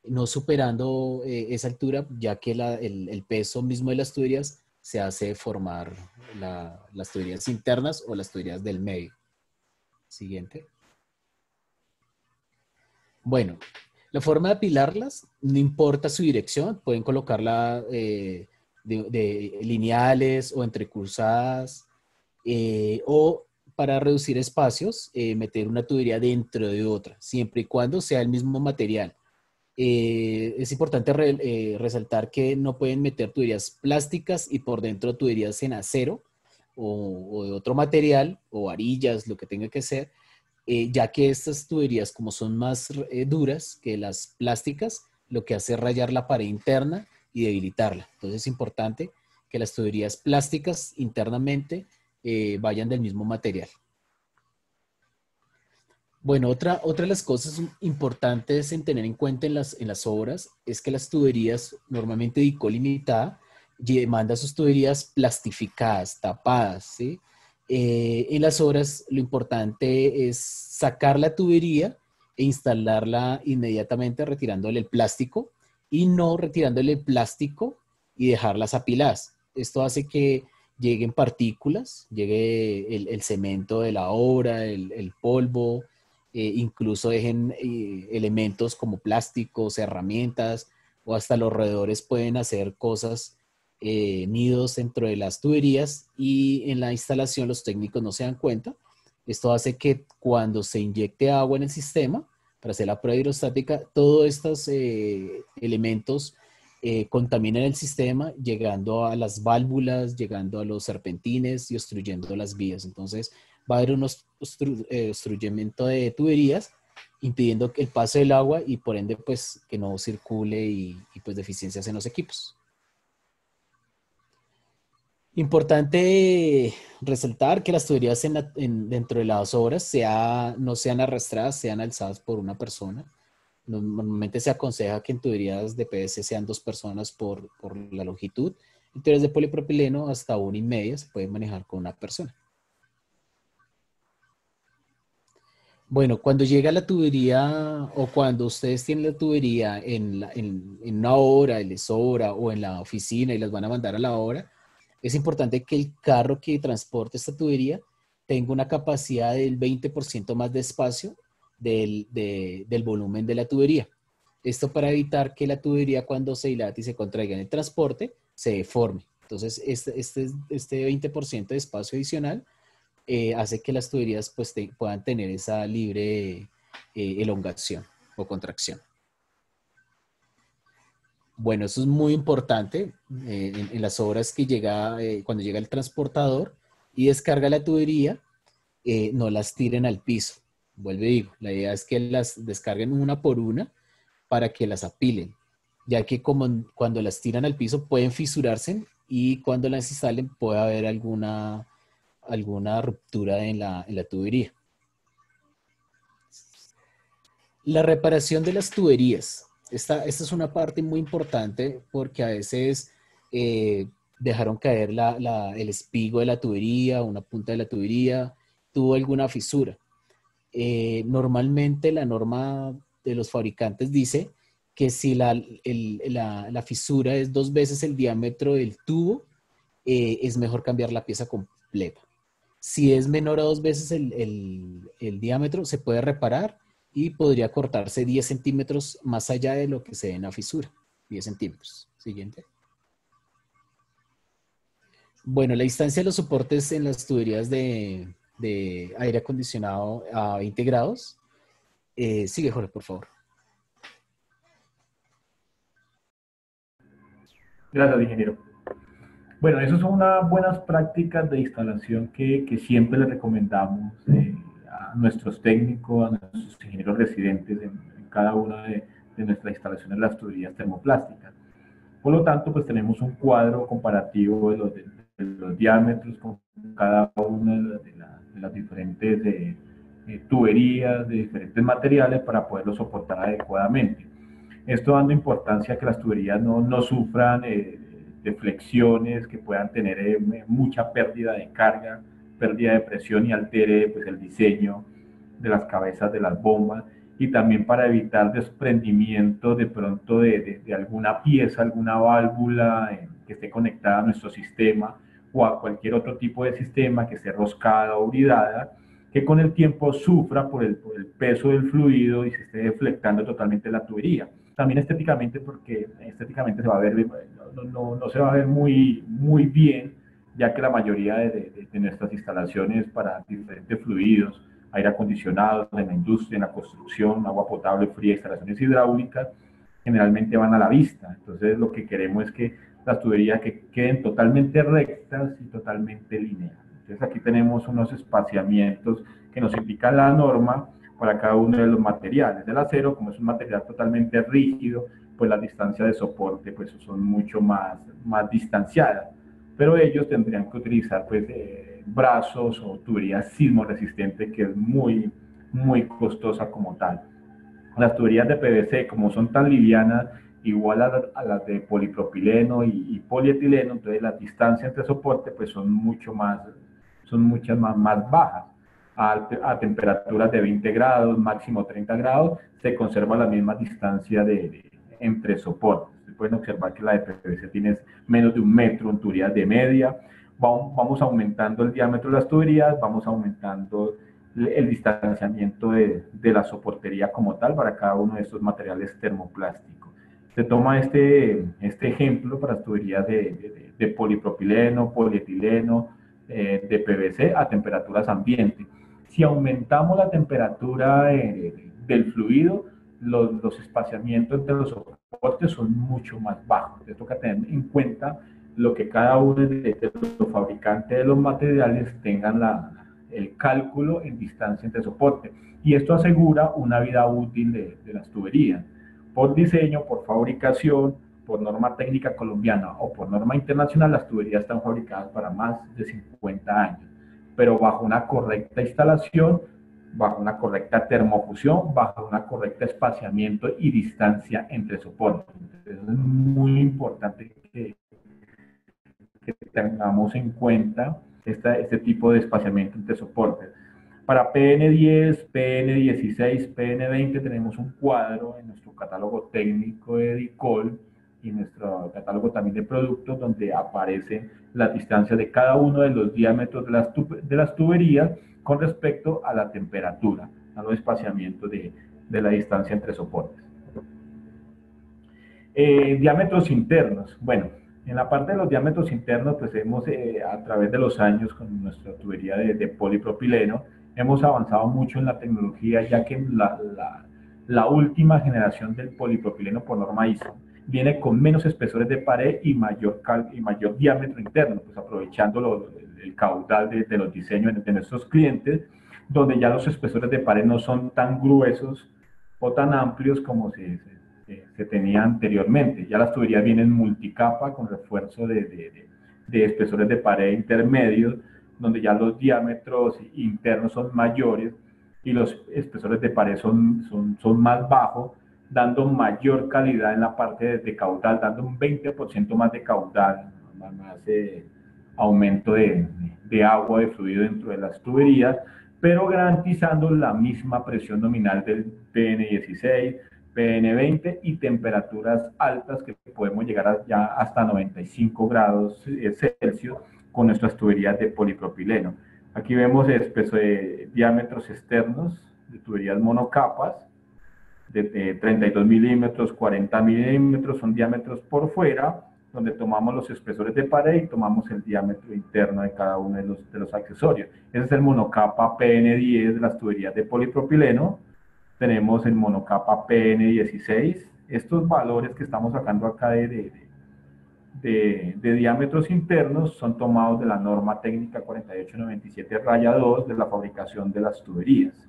no superando esa altura, ya que el peso mismo de las tuberías se hace formar las tuberías internas o las tuberías del medio. Siguiente. Bueno, la forma de apilarlas, no importa su dirección, pueden colocarla de lineales o entrecruzadas, o para reducir espacios, meter una tubería dentro de otra, siempre y cuando sea el mismo material. Es importante resaltar que no pueden meter tuberías plásticas y por dentro tuberías en acero o de otro material, o varillas, lo que tenga que ser, ya que estas tuberías, como son más duras que las plásticas, lo que hace es rayar la pared interna y debilitarla. Entonces es importante que las tuberías plásticas internamente vayan del mismo material. Bueno, otra de las cosas importantes en tener en cuenta en las obras es que las tuberías, normalmente Dicol Limitada, manda sus tuberías plastificadas, tapadas, ¿sí? En las obras lo importante es sacar la tubería e instalarla inmediatamente retirándole el plástico, y no retirándole el plástico y dejarlas apiladas. Esto hace que lleguen partículas, llegue el cemento de la obra, el polvo, incluso dejen elementos como plásticos, herramientas, o hasta los roedores pueden hacer cosas, nidos dentro de las tuberías, y en la instalación los técnicos no se dan cuenta. Esto hace que cuando se inyecte agua en el sistema para hacer la prueba hidrostática, todos estos elementos contaminen el sistema, llegando a las válvulas, llegando a los serpentines y obstruyendo las vías. Entonces va a haber un obstruyimiento de tuberías, impidiendo el paso del agua y por ende pues que no circule y pues deficiencias en los equipos. Importante resaltar que las tuberías dentro de las obras no sean arrastradas, sean alzadas por una persona. Normalmente se aconseja que en tuberías de PVC sean 2 personas por la longitud. En tuberías de polipropileno hasta 1,5 se puede manejar con una persona. Bueno, cuando llega la tubería, o cuando ustedes tienen la tubería en una obra, les sobra, o en la oficina y las van a mandar a la obra, es importante que el carro que transporte esta tubería tenga una capacidad del 20% más de espacio del volumen de la tubería. Esto para evitar que la tubería, cuando se dilate y se contraiga en el transporte, se deforme. Entonces, este 20% de espacio adicional hace que las tuberías pues, puedan tener esa libre elongación o contracción. Bueno, eso es muy importante en las obras que cuando llega el transportador y descarga la tubería, no las tiren al piso. Vuelvo y digo, la idea es que las descarguen una por una para que las apilen, ya que cuando las tiran al piso pueden fisurarse, y cuando las instalen puede haber alguna ruptura en la tubería. La reparación de las tuberías. Esta es una parte muy importante, porque a veces dejaron caer el espigo de la tubería, una punta de la tubería, tuvo alguna fisura. Normalmente la norma de los fabricantes dice que si la fisura es 2 veces el diámetro del tubo, es mejor cambiar la pieza completa. Si es menor a 2 veces el diámetro, se puede reparar y podría cortarse 10 centímetros más allá de lo que se ve en la fisura. 10 centímetros. Siguiente. Bueno, la distancia de los soportes en las tuberías de aire acondicionado a 20 grados. Sigue, Jorge, por favor. Gracias, ingeniero. Bueno, esas son unas buenas prácticas de instalación que siempre le recomendamos a nuestros técnicos, a nuestros ingenieros residentes en cada una de nuestras instalaciones de las tuberías termoplásticas. Por lo tanto, pues tenemos un cuadro comparativo de los diámetros con cada una de las diferentes tuberías, de diferentes materiales para poderlos soportar adecuadamente. Esto dando importancia a que las tuberías no sufran deflexiones, que puedan tener mucha pérdida de carga, pérdida de presión y altere pues, el diseño de las cabezas de las bombas, y también para evitar desprendimiento de pronto de alguna pieza, alguna válvula que esté conectada a nuestro sistema o a cualquier otro tipo de sistema que esté roscada o oxidada, que con el tiempo sufra por el peso del fluido y se esté deflectando totalmente la tubería. También estéticamente, porque estéticamente se va a ver, no se va a ver muy bien, ya que la mayoría de nuestras instalaciones para diferentes fluidos, aire acondicionado, en la industria, en la construcción, agua potable, fría, instalaciones hidráulicas, generalmente van a la vista. Entonces lo que queremos es que las tuberías que queden totalmente rectas y totalmente lineales. Entonces aquí tenemos unos espaciamientos que nos indica la norma para cada uno de los materiales. El acero, como es un material totalmente rígido, pues las distancias de soporte pues, son mucho más distanciadas. Pero ellos tendrían que utilizar pues, brazos o tuberías sismoresistentes, que es muy costosa como tal. Las tuberías de PVC, como son tan livianas, igual a las de polipropileno y polietileno, entonces las distancias entre soporte pues, son muchas más bajas. A temperaturas de 20 grados, máximo 30 grados, se conserva la misma distancia entre soportes. Pueden observar que la de PVC tiene menos de 1 metro en tuberías de media. Vamos aumentando el diámetro de las tuberías, vamos aumentando el distanciamiento de la soportería como tal para cada uno de estos materiales termoplásticos. Se toma este ejemplo para las tuberías de polipropileno, polietileno, de PVC a temperaturas ambiente. Si aumentamos la temperatura del fluido, los espaciamientos entre los soportes son mucho más bajos. Entonces toca tener en cuenta lo que cada uno de los fabricantes de los materiales tengan el cálculo en distancia entre soportes. Y esto asegura una vida útil de las tuberías. Por diseño, por fabricación, por norma técnica colombiana o por norma internacional, las tuberías están fabricadas para más de 50 años, pero bajo una correcta instalación, bajo una correcta termofusión, bajo una correcta espaciamiento y distancia entre soportes. Entonces, es muy importante que tengamos en cuenta este tipo de espaciamiento entre soportes. Para PN10, PN16, PN20 tenemos un cuadro en nuestro catálogo técnico de DICOL y nuestro catálogo también de productos, donde aparecen las distancias de cada uno de los diámetros de las tuberías con respecto a la temperatura, a los espaciamientos de la distancia entre soportes. Diámetros internos. Bueno, en la parte de los diámetros internos, pues hemos, a través de los años, con nuestra tubería de polipropileno, hemos avanzado mucho en la tecnología, ya que la última generación del polipropileno por norma ISO viene con menos espesores de pared y mayor diámetro interno, pues aprovechando el caudal de los diseños de nuestros clientes, donde ya los espesores de pared no son tan gruesos o tan amplios como se tenía anteriormente. Ya las tuberías vienen multicapa con refuerzo de espesores de pared intermedios, donde ya los diámetros internos son mayores y los espesores de pared son más bajos, dando mayor calidad en la parte de caudal, dando un 20% más de caudal, más aumento de agua, de fluido dentro de las tuberías, pero garantizando la misma presión nominal del PN16, PN20 y temperaturas altas que podemos llegar ya hasta 95 grados Celsius con nuestras tuberías de polipropileno. Aquí vemos diámetros externos de tuberías monocapas de 32 milímetros, 40 milímetros, son diámetros por fuera, donde tomamos los espesores de pared y tomamos el diámetro interno de cada uno de los accesorios. Ese es el monocapa PN10 de las tuberías de polipropileno. Tenemos el monocapa PN16. Estos valores que estamos sacando acá de diámetros internos son tomados de la norma técnica 4897-2 de la fabricación de las tuberías,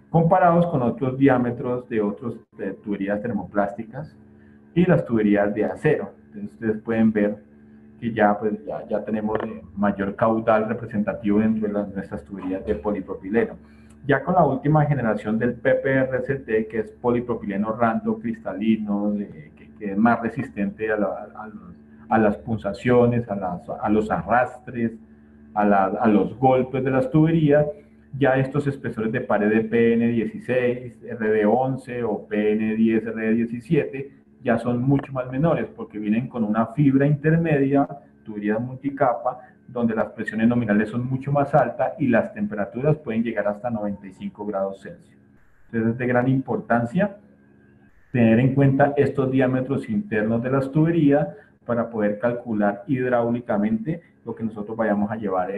comparados con otros diámetros de otras tuberías termoplásticas y las tuberías de acero. Entonces ustedes pueden ver que ya tenemos mayor caudal representativo dentro de nuestras tuberías de polipropileno. Ya con la última generación del PPRCT, que es polipropileno random cristalino, que es más resistente a las punzaciones, a los arrastres, a los golpes de las tuberías, ya estos espesores de pared de PN16, RD11 o PN10, RD17 ya son mucho más menores porque vienen con una fibra intermedia, tuberías multicapa, donde las presiones nominales son mucho más altas y las temperaturas pueden llegar hasta 95 grados Celsius. Entonces es de gran importancia tener en cuenta estos diámetros internos de las tuberías para poder calcular hidráulicamente lo que nosotros vayamos a llevar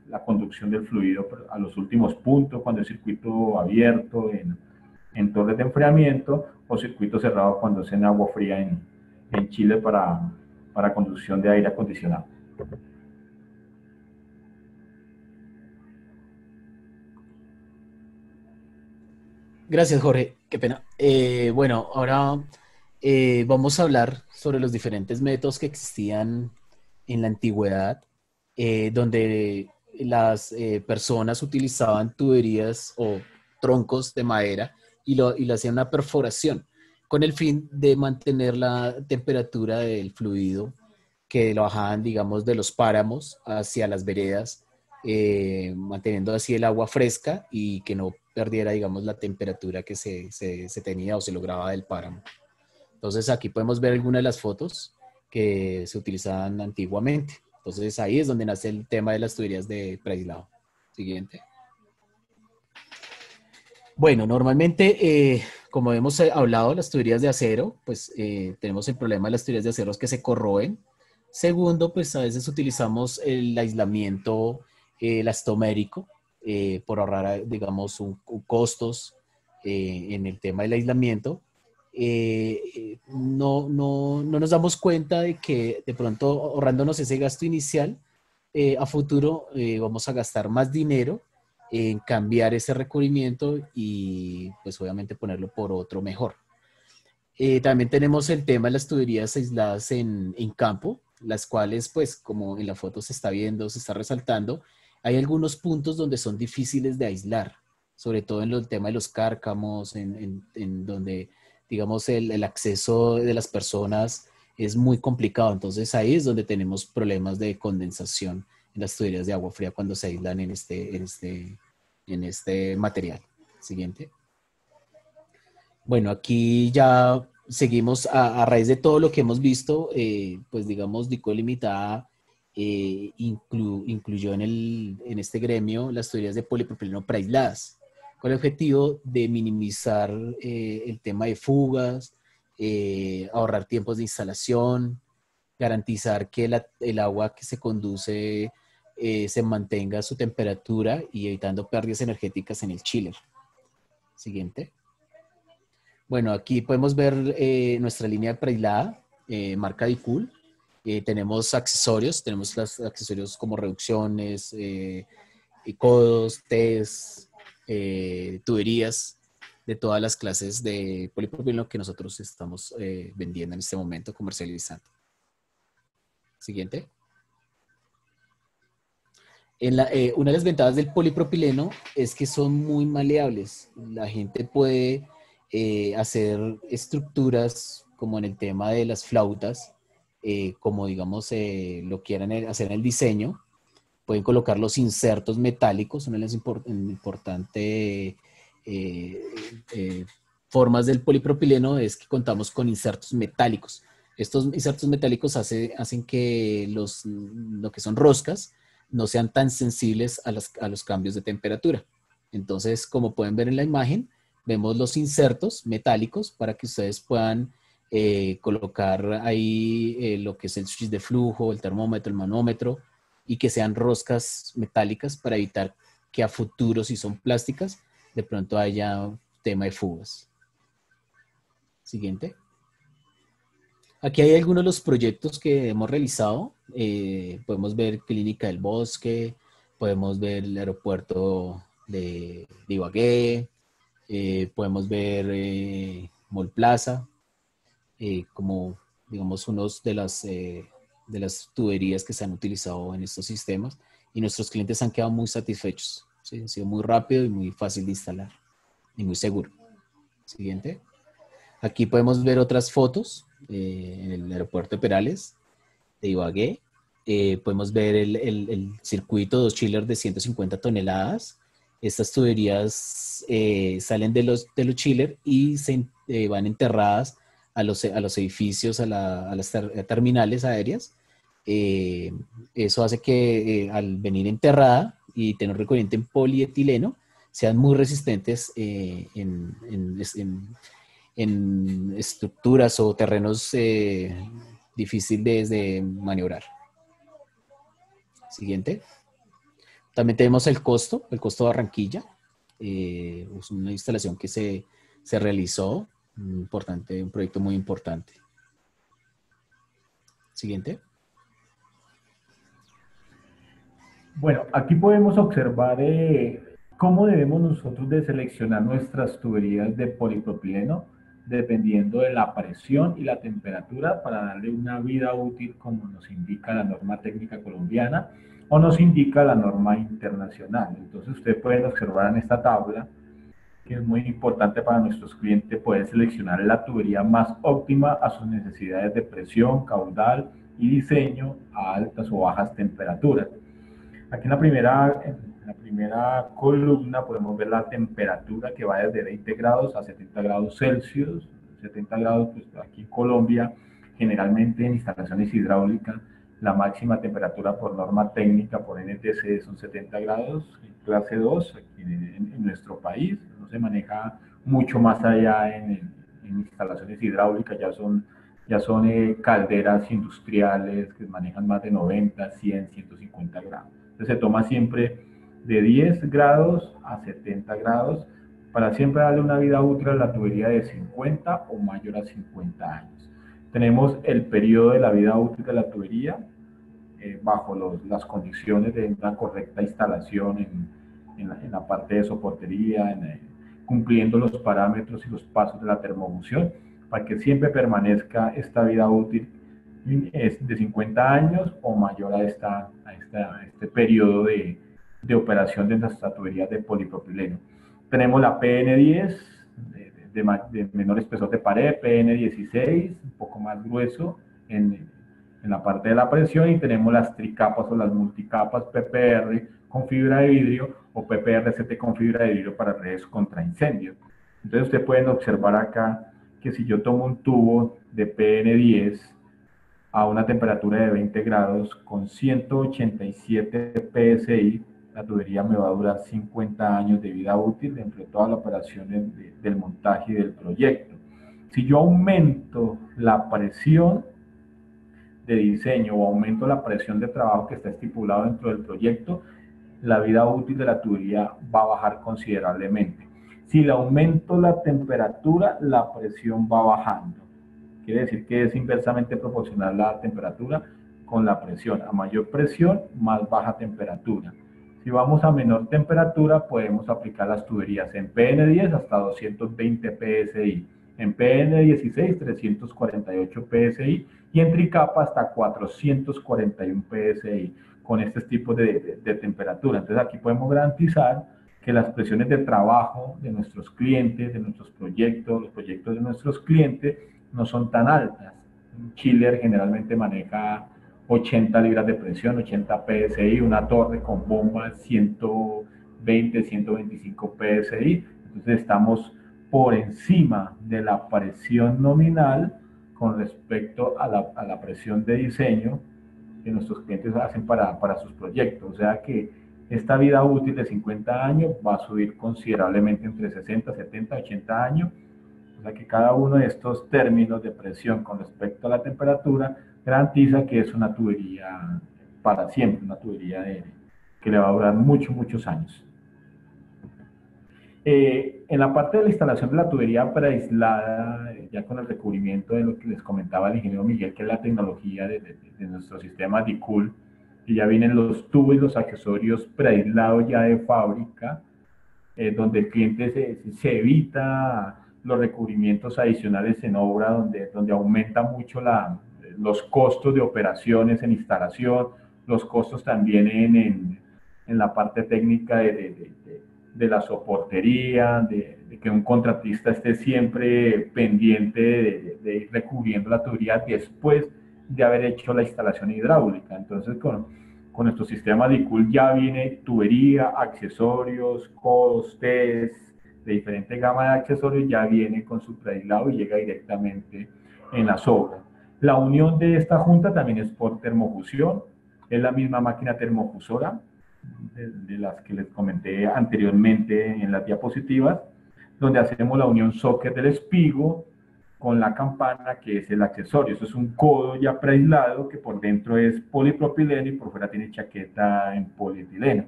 la conducción del fluido a los últimos puntos, cuando es circuito abierto en torres de enfriamiento o circuito cerrado cuando es en agua fría en Chile para conducción de aire acondicionado. Gracias, Jorge. Qué pena. Bueno, ahora vamos a hablar sobre los diferentes métodos que existían en la antigüedad, donde las personas utilizaban tuberías o troncos de madera y le hacían una perforación con el fin de mantener la temperatura del fluido que lo bajaban, digamos, de los páramos hacia las veredas, manteniendo así el agua fresca y que no perdiera, digamos, la temperatura que se tenía o se lograba del páramo. Entonces aquí podemos ver algunas de las fotos que se utilizaban antiguamente. Entonces ahí es donde nace el tema de las tuberías de preaislado. Siguiente. Bueno, normalmente, como hemos hablado, las tuberías de acero, pues tenemos el problema de las tuberías de acero que se corroen. Segundo, pues a veces utilizamos el aislamiento elastomérico por ahorrar, digamos, costos en el tema del aislamiento. No nos damos cuenta de que de pronto ahorrándonos ese gasto inicial, a futuro vamos a gastar más dinero en cambiar ese recubrimiento y pues obviamente ponerlo por otro mejor. También tenemos el tema de las tuberías aisladas en campo, las cuales pues como en la foto se está viendo, se está resaltando, hay algunos puntos donde son difíciles de aislar, sobre todo en el tema de los cárcamos, en donde digamos el acceso de las personas es muy complicado. Entonces ahí es donde tenemos problemas de condensación en las tuberías de agua fría cuando se aíslan en este material. Siguiente. Bueno, aquí ya seguimos a raíz de todo lo que hemos visto, pues digamos Dicol Limitada incluyó en este gremio las tuberías de polipropileno preaisladas, con el objetivo de minimizar el tema de fugas, ahorrar tiempos de instalación, garantizar que el agua que se conduce se mantenga a su temperatura y evitando pérdidas energéticas en el chiller. Siguiente. Bueno, aquí podemos ver nuestra línea preaislada, marca Dicol. Tenemos accesorios, tenemos los accesorios como reducciones, codos, Ts, tuberías de todas las clases de polipropileno que nosotros estamos vendiendo en este momento, comercializando. Siguiente. Una de las ventajas del polipropileno es que son muy maleables. La gente puede hacer estructuras como en el tema de las flautas, como digamos lo quieran hacer en el diseño. Pueden colocar los insertos metálicos, una de las importante formas del polipropileno es que contamos con insertos metálicos. Estos insertos metálicos hacen que lo que son roscas no sean tan sensibles a los cambios de temperatura. Entonces, como pueden ver en la imagen, vemos los insertos metálicos para que ustedes puedan colocar ahí lo que es el switch de flujo, el termómetro, el manómetro, y que sean roscas metálicas para evitar que a futuro, si son plásticas, de pronto haya tema de fugas. Siguiente. Aquí hay algunos de los proyectos que hemos realizado. Podemos ver Clínica del Bosque, podemos ver el aeropuerto de Ibagué, podemos ver Mall Plaza, como digamos unos de las tuberías que se han utilizado en estos sistemas, y nuestros clientes han quedado muy satisfechos. ¿Sí? Ha sido muy rápido y muy fácil de instalar y muy seguro. Siguiente. Aquí podemos ver otras fotos en el aeropuerto de Perales, de Ibagué. Podemos ver el circuito, 2 chillers de 150 toneladas. Estas tuberías salen de los chillers y van enterradas a los edificios, a las terminales aéreas. Eso hace que al venir enterrada y tener un recubrimiento en polietileno, sean muy resistentes en estructuras o terrenos difíciles de maniobrar. Siguiente. También tenemos el costo de Barranquilla. Es una instalación que se realizó, un proyecto muy importante. Siguiente. Bueno, aquí podemos observar cómo debemos nosotros de seleccionar nuestras tuberías de polipropileno dependiendo de la presión y la temperatura para darle una vida útil como nos indica la norma técnica colombiana o nos indica la norma internacional. Entonces ustedes pueden observar en esta tabla que es muy importante para nuestros clientes poder seleccionar la tubería más óptima a sus necesidades de presión, caudal y diseño a altas o bajas temperaturas. Aquí en la primera columna podemos ver la temperatura que va desde 20 grados a 70 grados Celsius. 70 grados, pues aquí en Colombia, generalmente en instalaciones hidráulicas, la máxima temperatura por norma técnica, por NTC, son 70 grados, en clase 2, aquí en nuestro país. No se maneja mucho más allá en instalaciones hidráulicas, ya son calderas industriales que manejan más de 90, 100, 150 grados. Entonces se toma siempre de 10 grados a 70 grados para siempre darle una vida útil a la tubería de 50 o mayor a 50 años. Tenemos el periodo de la vida útil de la tubería bajo las condiciones de una correcta instalación en la parte de soportería, cumpliendo los parámetros y los pasos de la termobución, para que siempre permanezca esta vida útil de 50 años o mayor a este periodo de operación de nuestras tuberías de polipropileno. Tenemos la PN10 de menor espesor de pared, PN16 un poco más grueso en la parte de la presión, y tenemos las tricapas o las multicapas PPR con fibra de vidrio o PPR-CT con fibra de vidrio para redes contra incendios. Entonces ustedes pueden observar acá que si yo tomo un tubo de PN10 a una temperatura de 20 grados con 187 PSI, la tubería me va a durar 50 años de vida útil dentro de todas las operaciones del montaje y del proyecto. Si yo aumento la presión de diseño o aumento la presión de trabajo que está estipulado dentro del proyecto, la vida útil de la tubería va a bajar considerablemente. Si le aumento la temperatura, la presión va bajando. Quiere decir que es inversamente proporcional la temperatura con la presión. A mayor presión, más baja temperatura. Si vamos a menor temperatura, podemos aplicar las tuberías en PN10 hasta 220 PSI, en PN16 348 PSI y en tricapa hasta 441 PSI con este tipo de temperatura. Entonces aquí podemos garantizar que las presiones de trabajo de nuestros clientes, de nuestros proyectos, los proyectos de nuestros clientes no son tan altas. Un chiller generalmente maneja 80 libras de presión, 80 PSI, una torre con bombas 120, 125 PSI. Entonces estamos por encima de la presión nominal con respecto a la presión de diseño que nuestros clientes hacen para sus proyectos. O sea que esta vida útil de 50 años va a subir considerablemente entre 60, 70, 80 años. O sea que cada uno de estos términos de presión con respecto a la temperatura garantiza que es una tubería para siempre, una tubería que le va a durar muchos años. En la parte de la instalación de la tubería preaislada, ya con el recubrimiento de lo que les comentaba el ingeniero Miguel, que es la tecnología de nuestro sistema DICOOL, y ya vienen los tubos y los accesorios preaislados ya de fábrica, donde el cliente se evita los recubrimientos adicionales en obra, donde aumenta mucho los costos de operaciones en instalación, los costos también en la parte técnica de la soportería, de que un contratista esté siempre pendiente de ir recubriendo la tubería después de haber hecho la instalación hidráulica. Entonces, con nuestro sistema DICOOL ya viene tubería, accesorios, codos, test, de diferente gama de accesorios, ya viene con su preaislado y llega directamente en las obras. La unión de esta junta también es por termofusión, es la misma máquina termofusora de las que les comenté anteriormente en las diapositivas, donde hacemos la unión socket del espigo con la campana, que es el accesorio. Eso es un codo ya preaislado que por dentro es polipropileno y por fuera tiene chaqueta en polietileno.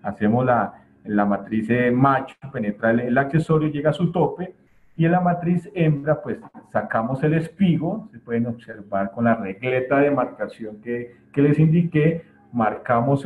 Hacemos la matriz macho, penetra el accesorio, llega a su tope, y en la matriz hembra pues sacamos el espigo, se pueden observar con la regleta de marcación que les indiqué, marcamos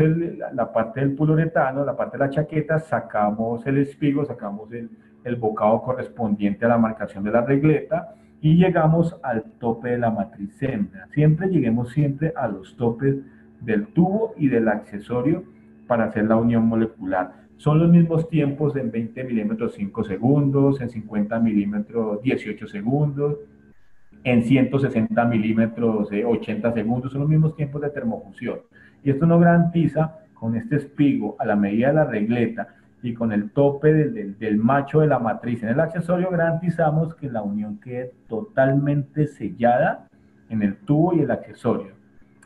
la parte del poliuretano, la parte de la chaqueta, sacamos el espigo, sacamos el bocado correspondiente a la marcación de la regleta y llegamos al tope de la matriz hembra. Lleguemos siempre a los topes del tubo y del accesorio para hacer la unión molecular. Son los mismos tiempos en 20 milímetros 5 segundos, en 50 milímetros 18 segundos, en 160 milímetros 80 segundos, son los mismos tiempos de termofusión. Y esto nos garantiza, con este espigo a la medida de la regleta y con el tope del macho de la matriz en el accesorio, garantizamos que la unión quede totalmente sellada en el tubo y el accesorio.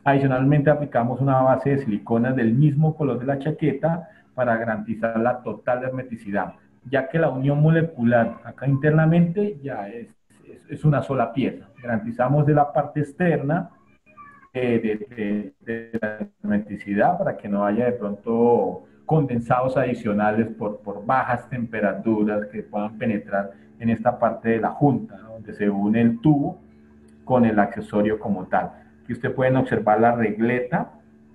Adicionalmente aplicamos una base de silicona del mismo color de la chaqueta para garantizar la total hermeticidad, ya que la unión molecular acá internamente ya es una sola pieza. Garantizamos de la parte externa de la hermeticidad para que no haya de pronto condensados adicionales por bajas temperaturas que puedan penetrar en esta parte de la junta, ¿no?, donde se une el tubo con el accesorio como tal. Aquí ustedes pueden observar la regleta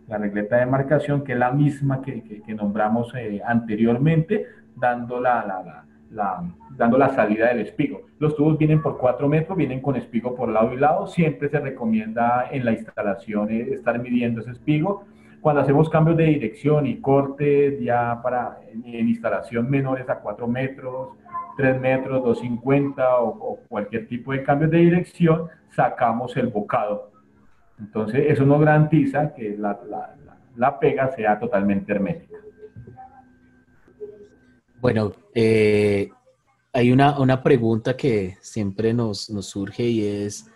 de marcación, que es la misma que nombramos anteriormente, dando la salida del espigo. Los tubos vienen por 4 metros, vienen con espigo por lado y lado. Siempre se recomienda en la instalación estar midiendo ese espigo. Cuando hacemos cambios de dirección y cortes ya en instalación menores a 4 metros, 3 metros, 250 o cualquier tipo de cambio de dirección, sacamos el bocado. Entonces, eso nos garantiza que la pega sea totalmente hermética. Bueno, hay una pregunta que siempre nos surge y es,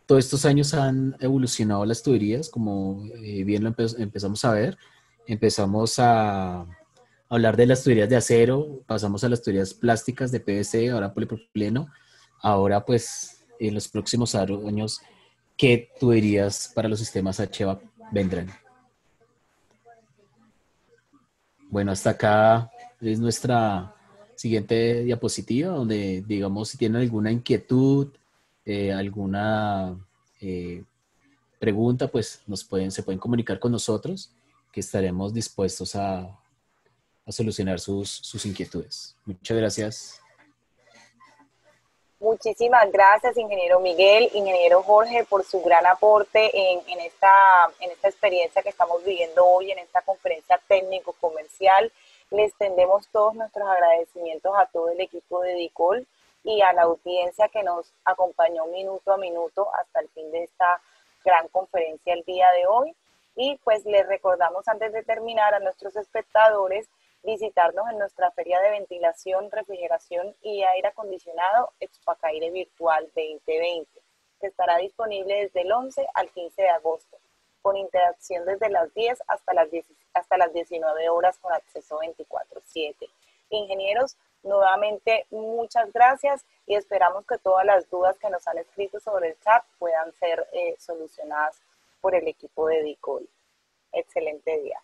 todos estos años han evolucionado las tuberías, como bien lo empezamos a ver. Empezamos a hablar de las tuberías de acero, pasamos a las tuberías plásticas de PVC, ahora polipropileno. Ahora, pues, en los próximos años, ¿qué tuberías para los sistemas HVAC vendrán? Bueno, hasta acá es nuestra siguiente diapositiva, donde, digamos, si tienen alguna inquietud, alguna pregunta, pues se pueden comunicar con nosotros, que estaremos dispuestos a solucionar sus inquietudes. Muchas gracias. Muchísimas gracias, ingeniero Miguel, ingeniero Jorge, por su gran aporte en esta experiencia que estamos viviendo hoy, en esta conferencia técnico-comercial. Les tendemos todos nuestros agradecimientos a todo el equipo de DICOOL y a la audiencia que nos acompañó minuto a minuto hasta el fin de esta gran conferencia el día de hoy. Y pues les recordamos antes de terminar a nuestros espectadores visitarnos en nuestra feria de ventilación, refrigeración y aire acondicionado Expacaire Virtual 2020, que estará disponible desde el 11 al 15 de agosto, con interacción desde las 10 hasta las 19 horas con acceso 24/7. Ingenieros, nuevamente muchas gracias y esperamos que todas las dudas que nos han escrito sobre el chat puedan ser solucionadas por el equipo de Dicol. Excelente día.